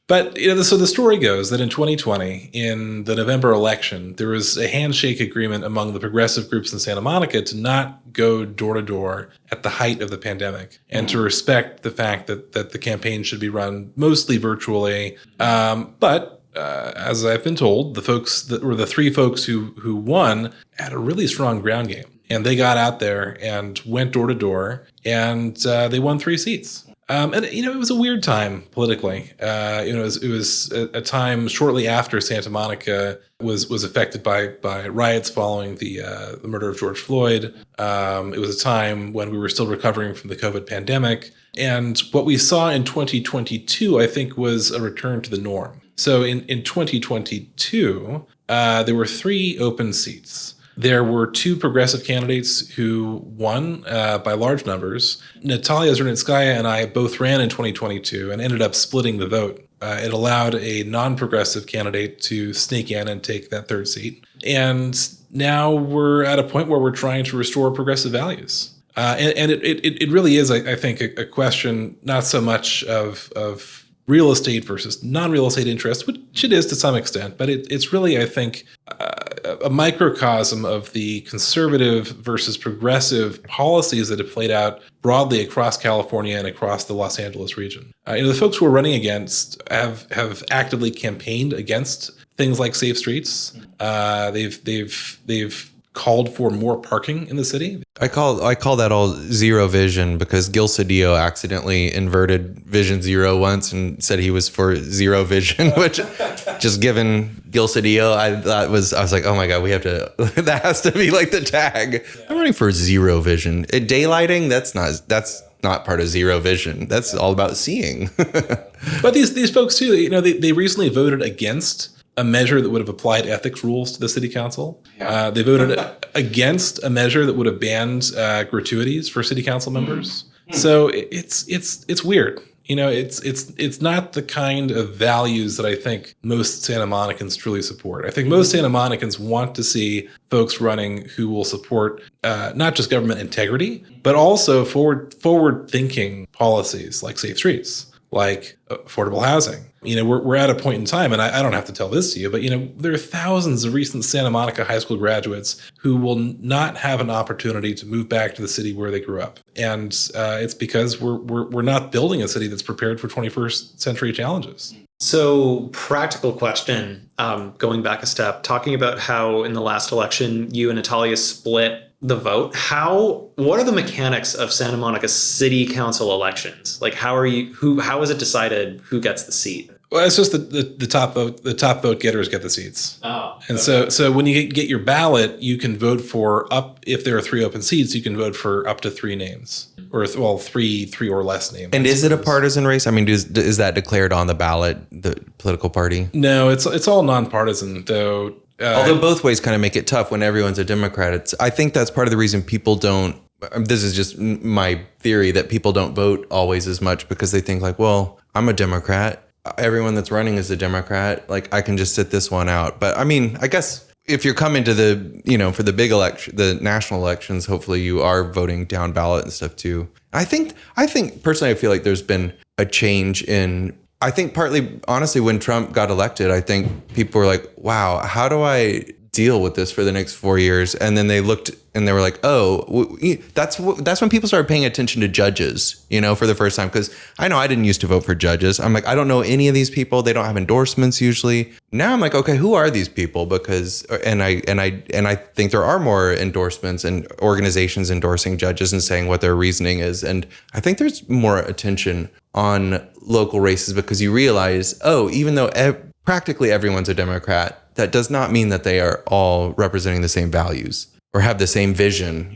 But so the story goes that in 2020, in the November election, there was a handshake agreement among the progressive groups in Santa Monica to not go door to door at the height of the pandemic, and to respect the fact that the campaign should be run mostly virtually. But as I've been told, the folks that were the three folks who won had a really strong ground game, and they got out there and went door to door, and they won 3 seats. And it was a weird time politically. It was a time shortly after Santa Monica was affected by riots following the murder of George Floyd. It was a time when we were still recovering from the COVID pandemic, and what we saw in 2022, I think, was a return to the norm. So in 2022, there were 3 open seats. There were 2 progressive candidates who won by large numbers. Natalia Zernitskaya and I both ran in 2022 and ended up splitting the vote. It allowed a non-progressive candidate to sneak in and take that 3rd seat. And now we're at a point where we're trying to restore progressive values. And it really is, I think, a question not so much of real estate versus non-real estate interest, which it is to some extent, but it's really, I think, a microcosm of the conservative versus progressive policies that have played out broadly across California and across the Los Angeles region. The folks who are running against have actively campaigned against things like safe streets. They've called for more parking in the city. I call that all zero vision, because Gil Cedillo accidentally inverted Vision Zero once and said he was for zero vision, which, just given Gil Cedillo, I was like, oh my God, we have to, that has to be like the tag. Yeah. I'm running for zero vision. Daylighting, that's not part of zero vision. That's all about seeing. But these folks too, they recently voted against a measure that would have applied ethics rules to the city council. Yeah. They voted against a measure that would have banned gratuities for city council members. So it's weird. It's not the kind of values that I think most Santa Monicans truly support. I think most Santa Monicans want to see folks running who will support not just government integrity, but also forward-thinking policies like safe streets, like affordable housing. We're at a point in time, and I don't have to tell this to you, but there are thousands of recent Santa Monica high school graduates who will not have an opportunity to move back to the city where they grew up, and it's because we're not building a city that's prepared for 21st century challenges. So, practical question, going back a step, talking about how in the last election you and Natalia split the vote. What are the mechanics of Santa Monica City Council elections? Like, how is it decided who gets the seat? Well, it's just the top vote. The top vote getters get the seats. Oh, and okay. So when you get your ballot, you can vote for if there are 3 open seats, you can vote for up to 3 names, or three or less names. And is it a partisan race? I mean, is that declared on the ballot, the political party? No, it's all nonpartisan though. Although both ways kind of make it tough when everyone's a Democrat. I think that's part of the reason people don't. This is just my theory, that people don't vote always as much because they think like, well, I'm a Democrat. Everyone that's running is a Democrat. Like, I can just sit this one out. But I mean, I guess if you're coming to for the big election, the national elections, hopefully you are voting down ballot and stuff too. I think personally, I feel like there's been a change in. I think partly, honestly, when Trump got elected, I think people were like, wow, how do I deal with this for the next 4 years? And then they looked and they were like, oh, that's when people started paying attention to judges, for the first time. Because I know I didn't used to vote for judges. I'm like, I don't know any of these people. They don't have endorsements usually. Now I'm like, okay, who are these people? Because and I think there are more endorsements and organizations endorsing judges and saying what their reasoning is. And I think there's more attention on local races because you realize, even though practically everyone's a Democrat, that does not mean that they are all representing the same values or have the same vision.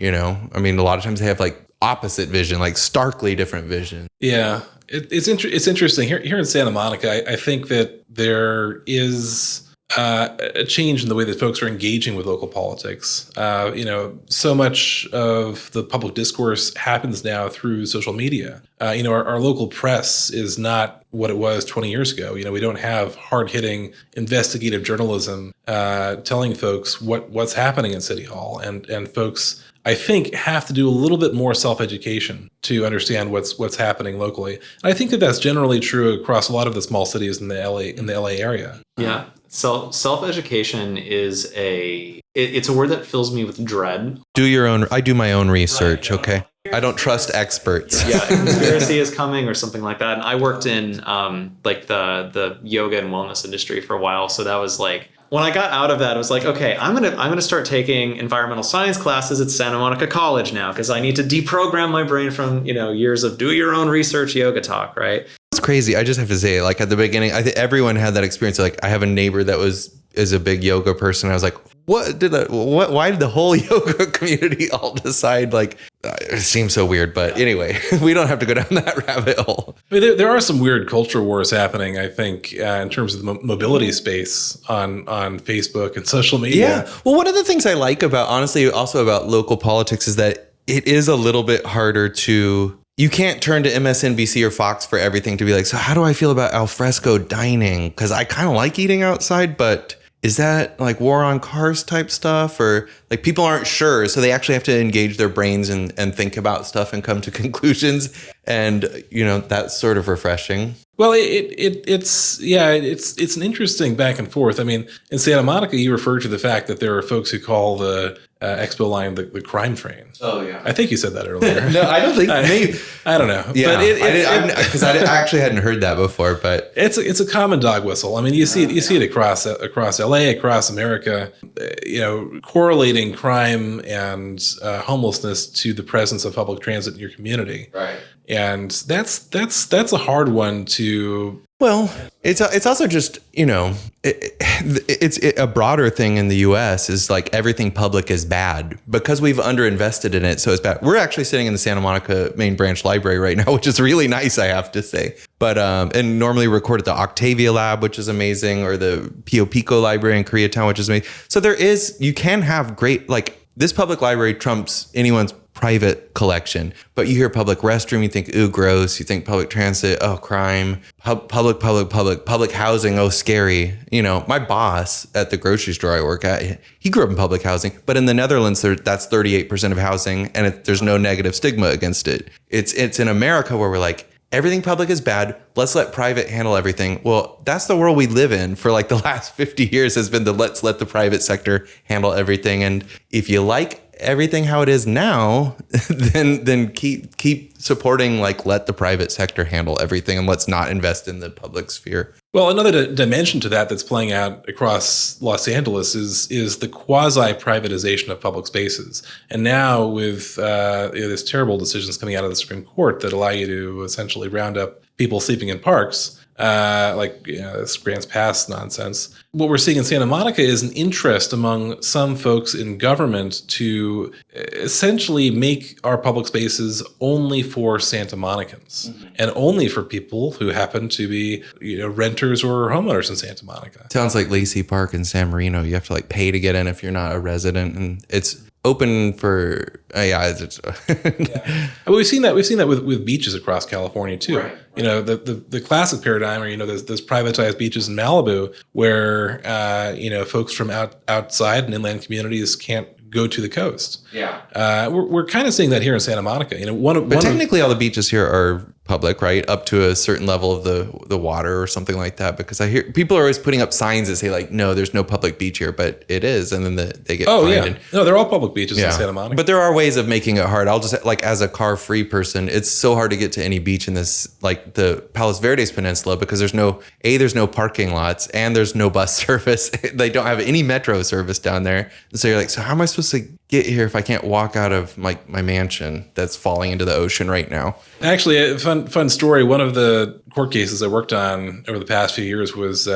I mean, a lot of times they have like opposite vision, like starkly different vision. Yeah, it's interesting here in Santa Monica. I think that there is a change in the way that folks are engaging with local politics. So much of the public discourse happens now through social media. Our local press is not what it was 20 years ago. We don't have hard-hitting investigative journalism telling folks what's happening in City Hall, and folks, I think, have to do a little bit more self-education to understand what's happening locally. And I think that's generally true across a lot of the small cities in the LA area. Yeah. So self-education is it's a word that fills me with dread. I do my own research, right, okay? I don't trust experts. Yeah, conspiracy is coming or something like that. And I worked in the yoga and wellness industry for a while, so that was like, when I got out of that, I was like, okay, I'm gonna start taking environmental science classes at Santa Monica College now, because I need to deprogram my brain from years of do your own research yoga talk, right? It's crazy. I just have to say, like, at the beginning, I think everyone had that experience. Like, I have a neighbor that is a big yoga person. I was like, why did the whole yoga community all decide? Like, it seems so weird, but anyway, we don't have to go down that rabbit hole. I mean, there are some weird culture wars happening, I think, in terms of the mobility space on Facebook and social media. Yeah. Well, one of the things I like about local politics is that it is a little bit harder to. You can't turn to MSNBC or Fox for everything to be like, so how do I feel about alfresco dining? Because I kind of like eating outside, but is that like war on cars type stuff? Or like people aren't sure, so they actually have to engage their brains and think about stuff and come to conclusions. And, that's sort of refreshing. Well, it's an interesting back and forth. I mean, in Santa Monica, you refer to the fact that there are folks who call the Expo line the crime train. Oh, yeah. I think you said that earlier. No, I don't think. Maybe. I don't know. Yeah, because I actually hadn't heard that before. But it's a common dog whistle. I mean, you see it across LA, across America. Correlating crime and homelessness to the presence of public transit in your community. Right. And that's a hard one to. Well, it's also just, it's a broader thing in the U.S. is like everything public is bad because we've underinvested in it. So it's bad. We're actually sitting in the Santa Monica main branch library right now, which is really nice, I have to say. But and normally record at the Octavia Lab, which is amazing, or the Pio Pico Library in Koreatown, which is amazing. So you can have great, like this public library trumps anyone's private collection, but you hear public restroom, you think, ooh, gross. You think public transit, oh, crime. Public housing, oh, scary. My boss at the grocery store I work at, he grew up in public housing, but in the Netherlands, that's 38% of housing, and there's no negative stigma against it. It's in America where we're like, everything public is bad. Let's let private handle everything. Well, that's the world we live in for like the last 50 years has been let's let the private sector handle everything. And if you like everything how it is now, then keep supporting, like, let the private sector handle everything and let's not invest in the public sphere. Well, another dimension to that's playing out across Los Angeles is the quasi-privatization of public spaces. And now with there's terrible decisions coming out of the Supreme Court that allow you to essentially round up people sleeping in parks, this Grants Pass nonsense. What we're seeing in Santa Monica is an interest among some folks in government to essentially make our public spaces only for Santa Monicans and only for people who happen to be renters or homeowners in Santa Monica. Sounds like Lacey Park in San Marino. You have to like pay to get in if you're not a resident, and it's open for Yeah. We've seen that with beaches across California too. Right. The classic paradigm are those privatized beaches in Malibu where folks from outside and inland communities can't go to the coast. Yeah. We're kind of seeing that here in Santa Monica. But technically all the beaches here are public, right? Up to a certain level of the water or something like that. Because I hear people are always putting up signs that say like, no, there's no public beach here, but it is. And then they get fined. Yeah. No, they're all public beaches in Santa Monica. But there are ways of making it hard. I'll just like, as a car-free person, it's so hard to get to any beach in this, like the Palos Verdes Peninsula, because there's no parking lots and there's no bus service. They don't have any metro service down there. And so you're like, so how am I supposed to get here if I can't walk out of my mansion that's falling into the ocean right now? Actually, a fun story. One of the court cases I worked on over the past few years was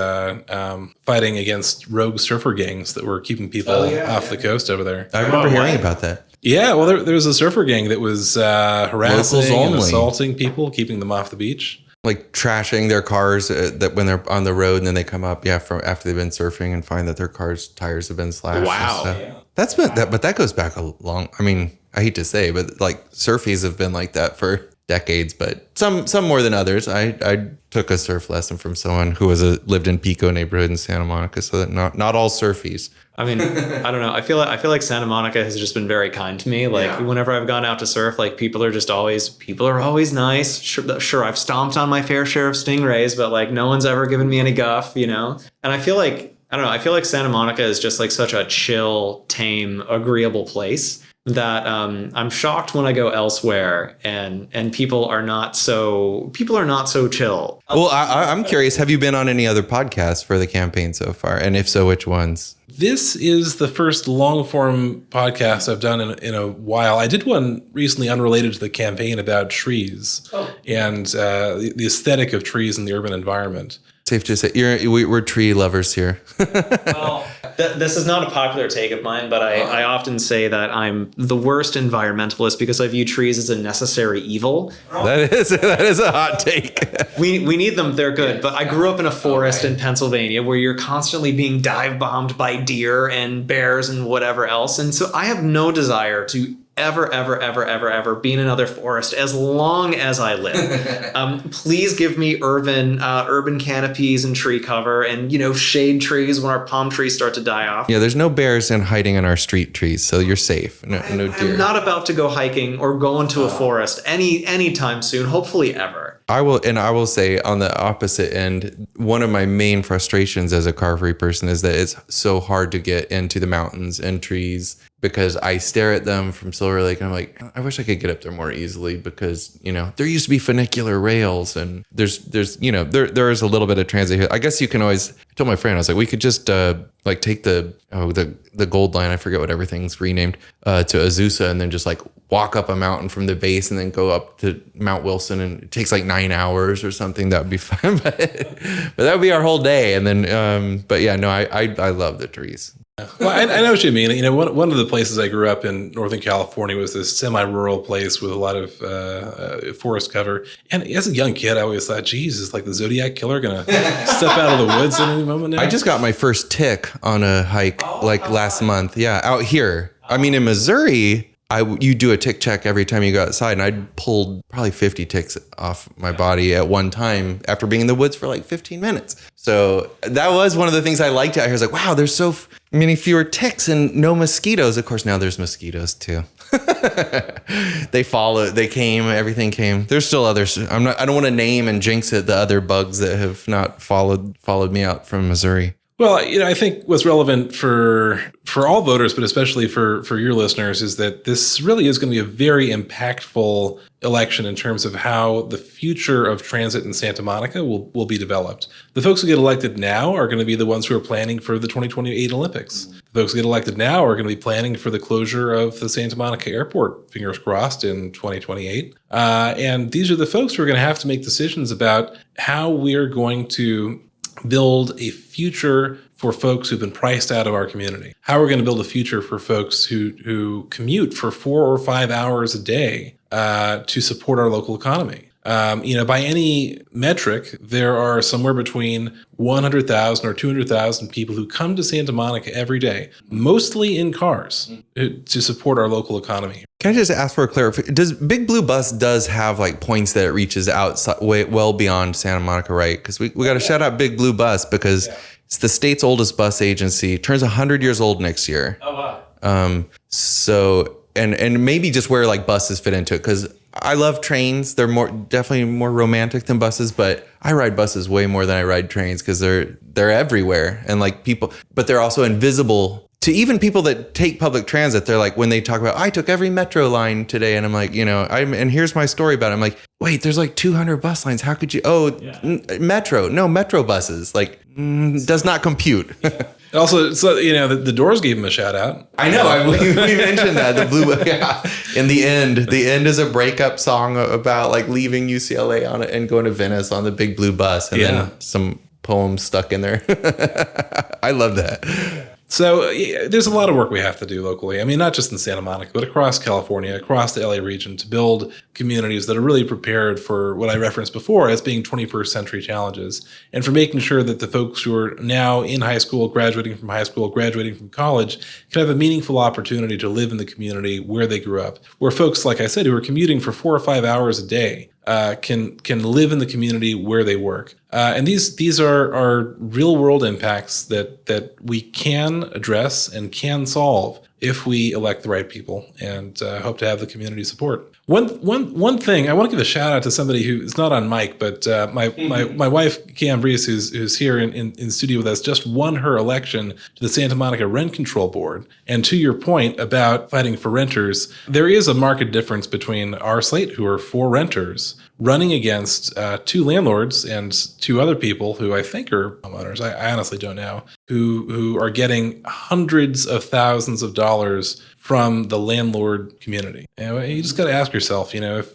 fighting against rogue surfer gangs that were keeping people off the coast over there. I remember hearing about that. Yeah, well, there was a surfer gang that was harassing and assaulting people, keeping them off the beach. like trashing their cars that when they're on the road and then they come up, from after they've been surfing and find that their car's tires have been slashed. Wow. Yeah. That's been that, but that goes back a long. I mean, I hate to say, but like surfies have been like that for decades, but some more than others. I took a surf lesson from someone who lived in Pico neighborhood in Santa Monica, so that not all surfies. I mean, I don't know. I feel like Santa Monica has just been very kind to me. Like whenever I've gone out to surf, like people are always nice. Sure, I've stomped on my fair share of stingrays, but like no one's ever given me any guff, you know? And I feel like, I don't know, I feel like Santa Monica is just like such a chill, tame, agreeable place that I'm shocked when I go elsewhere and people are not so chill. Well, I'm curious, have you been on any other podcasts for the campaign so far? And if so, which ones? This is the first long form podcast I've done in a while. I did one recently unrelated to the campaign about trees and the aesthetic of trees in the urban environment. Safe to say, we're tree lovers here. Well, this is not a popular take of mine, but I often say that I'm the worst environmentalist because I view trees as a necessary evil. That is a hot take. We need them, they're good, but I grew up in a forest in Pennsylvania where you're constantly being dive bombed by deer and bears and whatever else, and so I have no desire to ever be in another forest as long as I live. Please give me urban canopies and tree cover and, you know, shade trees when our palm trees start to die off. Yeah, there's no bears hiding in our street trees, so you're safe. No deer. I'm not about to go hiking or go into a forest anytime soon, hopefully ever. I will say on the opposite end, one of my main frustrations as a car-free person is that it's so hard to get into the mountains and trees because I stare at them from Silver Lake and I'm like, I wish I could get up there more easily because, you know, there used to be funicular rails and there's you know, there is a little bit of transit here. I guess you can always, I told my friend, I was like, we could just like take the Gold Line, I forget what everything's renamed, to Azusa and then just like walk up a mountain from the base and then go up to Mount Wilson and it takes like 9 hours or something. That would be fun, but that would be our whole day. And then, but yeah, no, I love the trees. Well, I know what you mean. You know, one of the places I grew up in Northern California was this semi-rural place with a lot of forest cover. And as a young kid, I always thought, geez, is like the Zodiac Killer going to step out of the woods at any moment now? I just got my first tick on a hike last month. Yeah, out here. I mean, in Missouri, you do a tick check every time you go outside, and I pulled probably 50 ticks off my body at one time after being in the woods for like 15 minutes. So that was one of the things I liked out here. I was like, wow, there's so many fewer ticks and no mosquitoes. Of course, now there's mosquitoes too. Everything came. There's still others. I don't want to name and jinx it, the other bugs that have not followed me out from Missouri. Well, you know, I think what's relevant for all voters, but especially for your listeners, is that this really is going to be a very impactful election in terms of how the future of transit in Santa Monica will be developed. The folks who get elected now are going to be the ones who are planning for the 2028 Olympics. The folks who get elected now are going to be planning for the closure of the Santa Monica Airport, fingers crossed, in 2028. And these are the folks who are going to have to make decisions about how we're going to build a future for folks who've been priced out of our community. How we're going to build a future for folks who commute for 4 or 5 hours a day to support our local economy. You know, by any metric, there are somewhere between 100,000 or 200,000 people who come to Santa Monica every day, mostly in cars, to support our local economy. Can I just ask for a clarification? Does Big Blue Bus have like points that it reaches outside, well beyond Santa Monica, right? Because we got to shout out Big Blue Bus because it's the state's oldest bus agency. Turns 100 years old next year. Oh wow. So and maybe just where like buses fit into it because I love trains. They're definitely more romantic than buses, but I ride buses way more than I ride trains because they're everywhere and like people, but they're also invisible to even people that take public transit. They're like, when they talk about, I took every metro line today. And I'm like, you know, and here's my story about it. I'm like, wait, there's like 200 bus lines. How could you? Metro buses, like does not compute. Also, so, you know, the Doors gave him a shout out. I know. We mentioned that. The Blue, yeah. In the end is a breakup song about like leaving UCLA on it and going to Venice on the Big Blue Bus. And then some poems stuck in there. I love that. So there's a lot of work we have to do locally. I mean, not just in Santa Monica, but across California, across the LA region, to build communities that are really prepared for what I referenced before as being 21st century challenges, and for making sure that the folks who are now in high school, graduating from college, can have a meaningful opportunity to live in the community where they grew up, where folks, like I said, who are commuting for 4 or 5 hours a day, can live in the community where they work. And these are real world impacts that we can address and can solve if we elect the right people, and hope to have the community support. One thing I want to give a shout out to somebody who is not on mic, but my wife Cam Brees, who's here in studio with us, just won her election to the Santa Monica Rent Control Board. And to your point about fighting for renters, there is a marked difference between our slate, who are for renters, running against 2 landlords and 2 other people who I think are homeowners. I honestly don't know, who are getting hundreds of thousands of dollars from the landlord community. You just got to ask yourself, if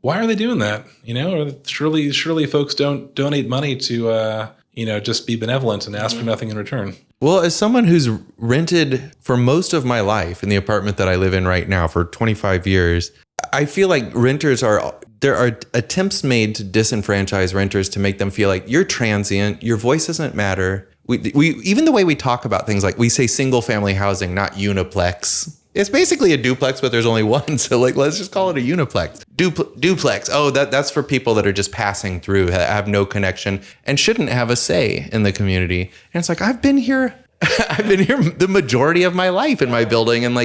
why are they doing that? Or surely folks don't donate money to just be benevolent and ask for nothing in return. Well, as someone who's rented for most of my life in the apartment that I live in right now for 25 years, I feel like there are attempts made to disenfranchise renters, to make them feel like you're transient, your voice doesn't matter. We even the way we talk about things, like we say single family housing, not uniplex. It's basically a duplex, but there's only one. So let's just call it a uniplex. Duplex. Oh, that's for people that are just passing through, have no connection, and shouldn't have a say in the community. And it's like, I've been here the majority of my life in my building, and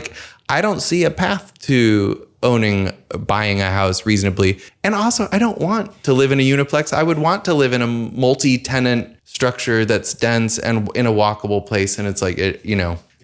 I don't see a path to buying a house reasonably. And also, I don't want to live in a uniplex. I would want to live in a multi-tenant structure that's dense and in a walkable place. And it's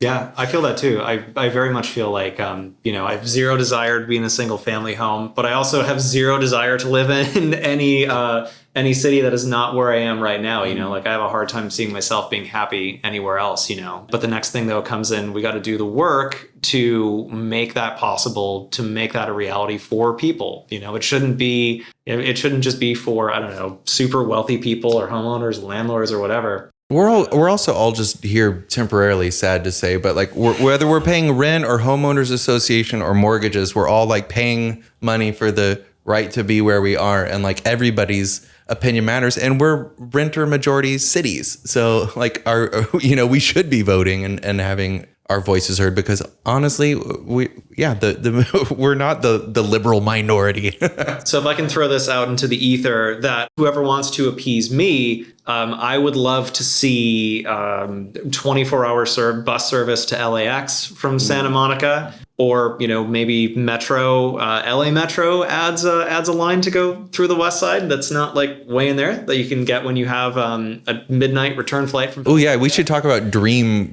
Yeah, I feel that too. I very much feel like, I have zero desire to be in a single family home, but I also have zero desire to live in any city that is not where I am right now. I have a hard time seeing myself being happy anywhere else, But the next thing though comes in, we got to do the work to make that possible, to make that a reality for people. It shouldn't just be for, I don't know, super wealthy people or homeowners, landlords or whatever. We're also all just here temporarily, sad to say, but whether we're paying rent or homeowners association or mortgages, we're all paying money for the right to be where we are, and everybody's opinion matters, and we're renter majority cities, so we should be voting and having our voices heard, because honestly, we're not the liberal minority. So if I can throw this out into the ether, that whoever wants to appease me, I would love to see 24-hour bus service to LAX from Santa Monica, or maybe Metro, LA Metro adds a line to go through the west side that's not way in there, that you can get when you have a midnight return flight from. Oh yeah, we should talk about Dream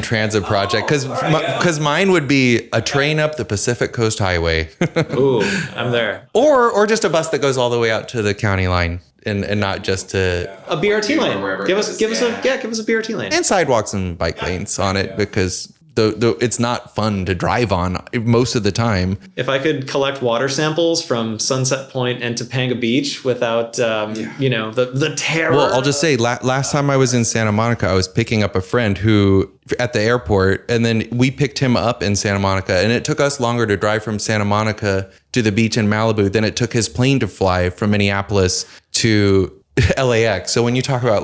Transit Project, because mine would be a train up the Pacific Coast Highway. Ooh, I'm there. Or just a bus that goes all the way out to the county line. And not just to a BRT lane. Give us a BRT lane. And sidewalks and bike lanes on it, because it's not fun to drive on most of the time. If I could collect water samples from Sunset Point and Topanga Beach without the terror. Well, I'll just say last time I was in Santa Monica, I was picking up a friend who at the airport, and then we picked him up in Santa Monica, and it took us longer to drive from Santa Monica to the beach in Malibu than it took his plane to fly from Minneapolis to LAX. So when you talk about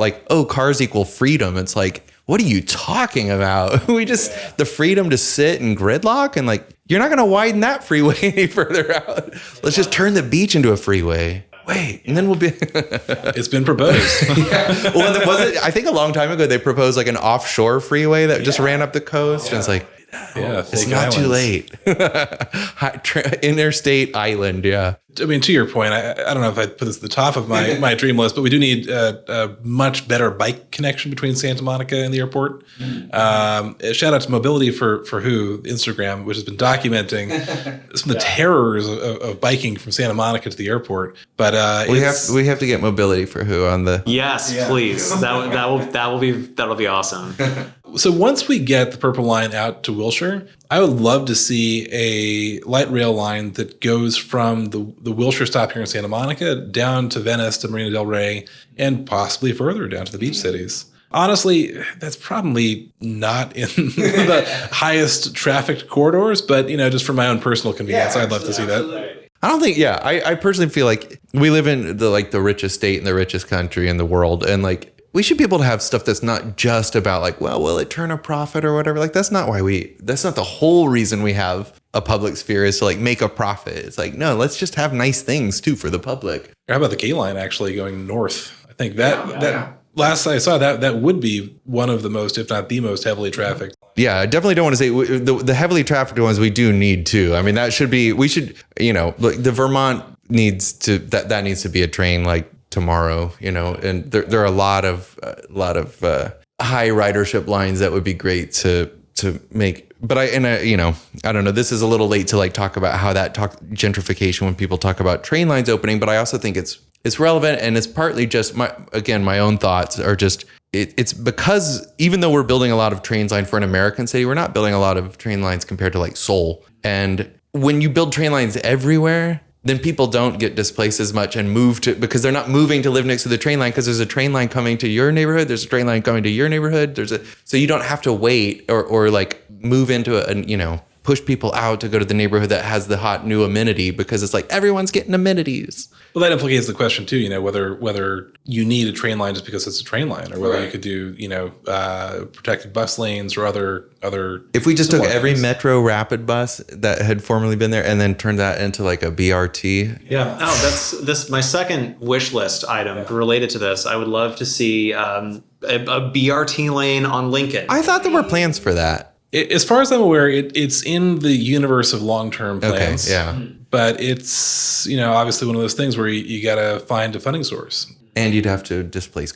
cars equal freedom, it's what are you talking about? The freedom to sit in gridlock, and you're not going to widen that freeway any further out. Let's just turn the beach into a freeway. Wait, and then we'll be. It's been proposed. Yeah. Well, I think a long time ago they proposed an offshore freeway that just ran up the coast, and it's it's not too late. Interstate island, yeah. I mean, to your point, I don't know if I'd put this at the top of my dream list, but we do need a much better bike connection between Santa Monica and the airport. Shout out to Mobility for Who, Instagram, which has been documenting some of the terrors of biking from Santa Monica to the airport. But we have to get Mobility for Who on the. Yes, please. That'll be awesome. So once we get the Purple Line out to Wilshire, I would love to see a light rail line that goes from the Wilshire stop here in Santa Monica down to Venice, to Marina del Rey, and possibly further down to the beach cities. Honestly, that's probably not in the highest trafficked corridors, but just for my own personal convenience, I'd love to see that. I don't think, I personally feel like we live in the richest state and the richest country in the world. And like, we should be able to have stuff that's not just about like, well, will it turn a profit or whatever? Like, that's not the whole reason we have a public sphere is to like make a profit. It's like, no, let's just have nice things too for the public. How about the Gay Line actually going north? I think that last I saw that would be one of the most, if not the most heavily trafficked. Yeah, I definitely don't want to say the heavily trafficked ones we do need too. I mean, we should, like the Vermont needs to, that needs to be a train like tomorrow, and there are a lot of high ridership lines that would be great to make. But I don't know, this is a little late to like talk about how that gentrification when people talk about train lines opening, but I also think it's relevant, and it's partly just my own thoughts are just it's because even though we're building a lot of train lines for an American city, we're not building a lot of train lines compared to like Seoul. And when you build train lines everywhere, then people don't get displaced as much and because they're not moving to live next to the train line because there's a train line coming to your neighborhood. There's a train line coming to your neighborhood. So you don't have to wait or like move into push people out to go to the neighborhood that has the hot new amenity because it's like everyone's getting amenities. Well, that implicates the question too, whether you need a train line just because it's a train line, or whether you could do, protected bus lanes or other. If we just took every Metro Rapid bus that had formerly been there and then turned that into like a BRT. Yeah. Oh, that's my second wish list item related to this. I would love to see a BRT lane on Lincoln. I thought there were plans for that. As far as I'm aware, it's in the universe of long-term plans. Okay, yeah. But it's, obviously one of those things where you got to find a funding source. And you'd have to displace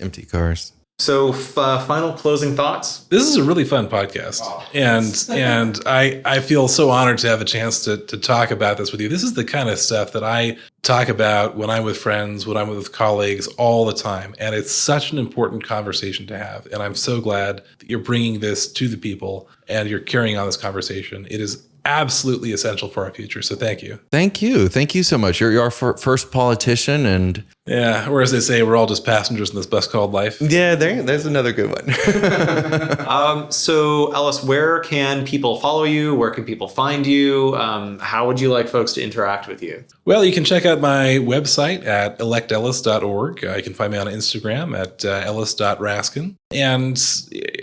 empty cars. So final closing thoughts? This is a really fun podcast. And I feel so honored to have a chance to talk about this with you. This is the kind of stuff that I talk about when I'm with friends, when I'm with colleagues all the time. And it's such an important conversation to have. And I'm so glad that you're bringing this to the people and you're carrying on this conversation. It is absolutely essential for our future. So thank you. Thank you. Thank you so much. You're our first politician, and yeah, or as they say, we're all just passengers in this bus called life. Yeah, there's another good one. So Ellis, where can people follow you? Where can people find you? How would you like folks to interact with you? Well, you can check out my website at electellis.org. You can find me on Instagram at ellis.raskin. And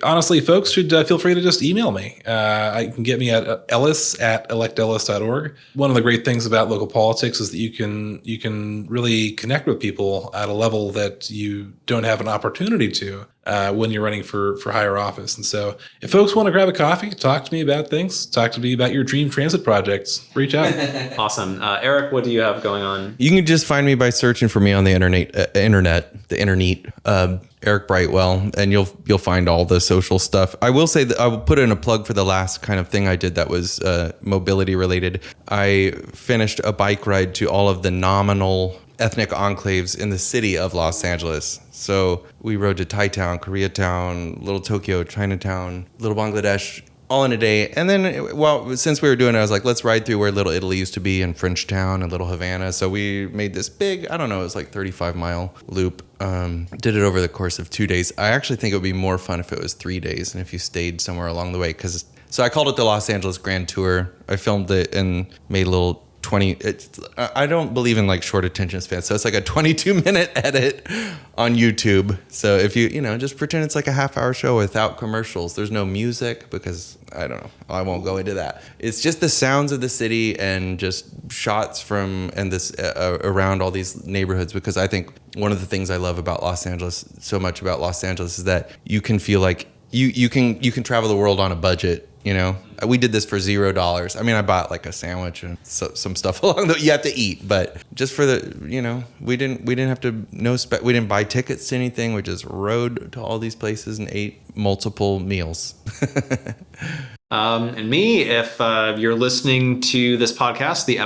honestly, folks should feel free to just email me. You can get me at ellis@electellis.org. One of the great things about local politics is that you can really connect with people at a level that you don't have an opportunity to when you're running for higher office. And so if folks want to grab a coffee, talk to me about things, talk to me about your dream transit projects, reach out. Awesome. Eric, what do you have going on? You can just find me by searching for me on the internet, Eric Brightwell, and you'll find all the social stuff. I will say that I will put in a plug for the last kind of thing I did that was mobility related. I finished a bike ride to all of the nominal ethnic enclaves in the city of Los Angeles. So we rode to Thai Town, Koreatown, Little Tokyo, Chinatown, Little Bangladesh, all in a day. And then, since we were doing it, I was like, let's ride through where Little Italy used to be in Frenchtown and Little Havana. So we made this big, it was like 35-mile loop. Did it over the course of 2 days. I actually think it would be more fun if it was 3 days and if you stayed somewhere along the way. So I called it the Los Angeles Grand Tour. I filmed it and made a little I don't believe in like short attention spans, so it's like a 22-minute edit on YouTube. So if you just pretend it's like a half-hour show without commercials. There's no music because I don't know, I won't go into that. It's just the sounds of the city and just shots from around all these neighborhoods, because I think one of the things I love about Los Angeles is that you can feel like you can travel the world on a budget. We did this for $0. I mean, I bought like a sandwich and some stuff along the. You have to eat, but just for the, we didn't have to we didn't buy tickets to anything. We just rode to all these places and ate multiple meals. And me, if you're listening to this podcast, the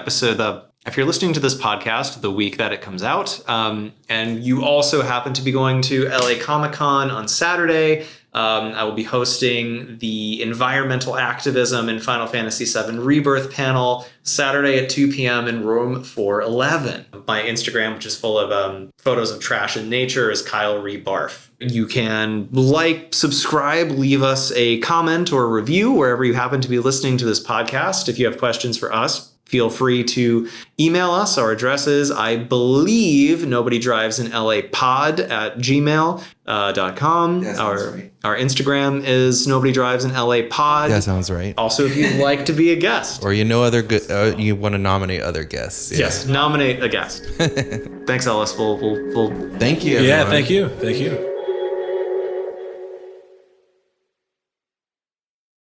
if you're listening to this podcast the week that it comes out, and you also happen to be going to LA Comic-Con on Saturday, I will be hosting the Environmental Activism in Final Fantasy VII Rebirth panel Saturday at 2 p.m. in room 411. My Instagram, which is full of photos of trash and nature, is Kyle Rebarf. You can subscribe, leave us a comment or a review wherever you happen to be listening to this podcast. If you have questions for us, feel free to email us. Our address is, I believe, nobodydrivesinlapod@gmail.com. That sounds right. Our Instagram is nobodydrivesinlapod. That sounds right. Also, if you'd like to be a guest. Or you know other good, you want to nominate other guests. Yeah. Yes, nominate a guest. Thanks, Ellis. We'll Thank you. Yeah, everyone. thank you.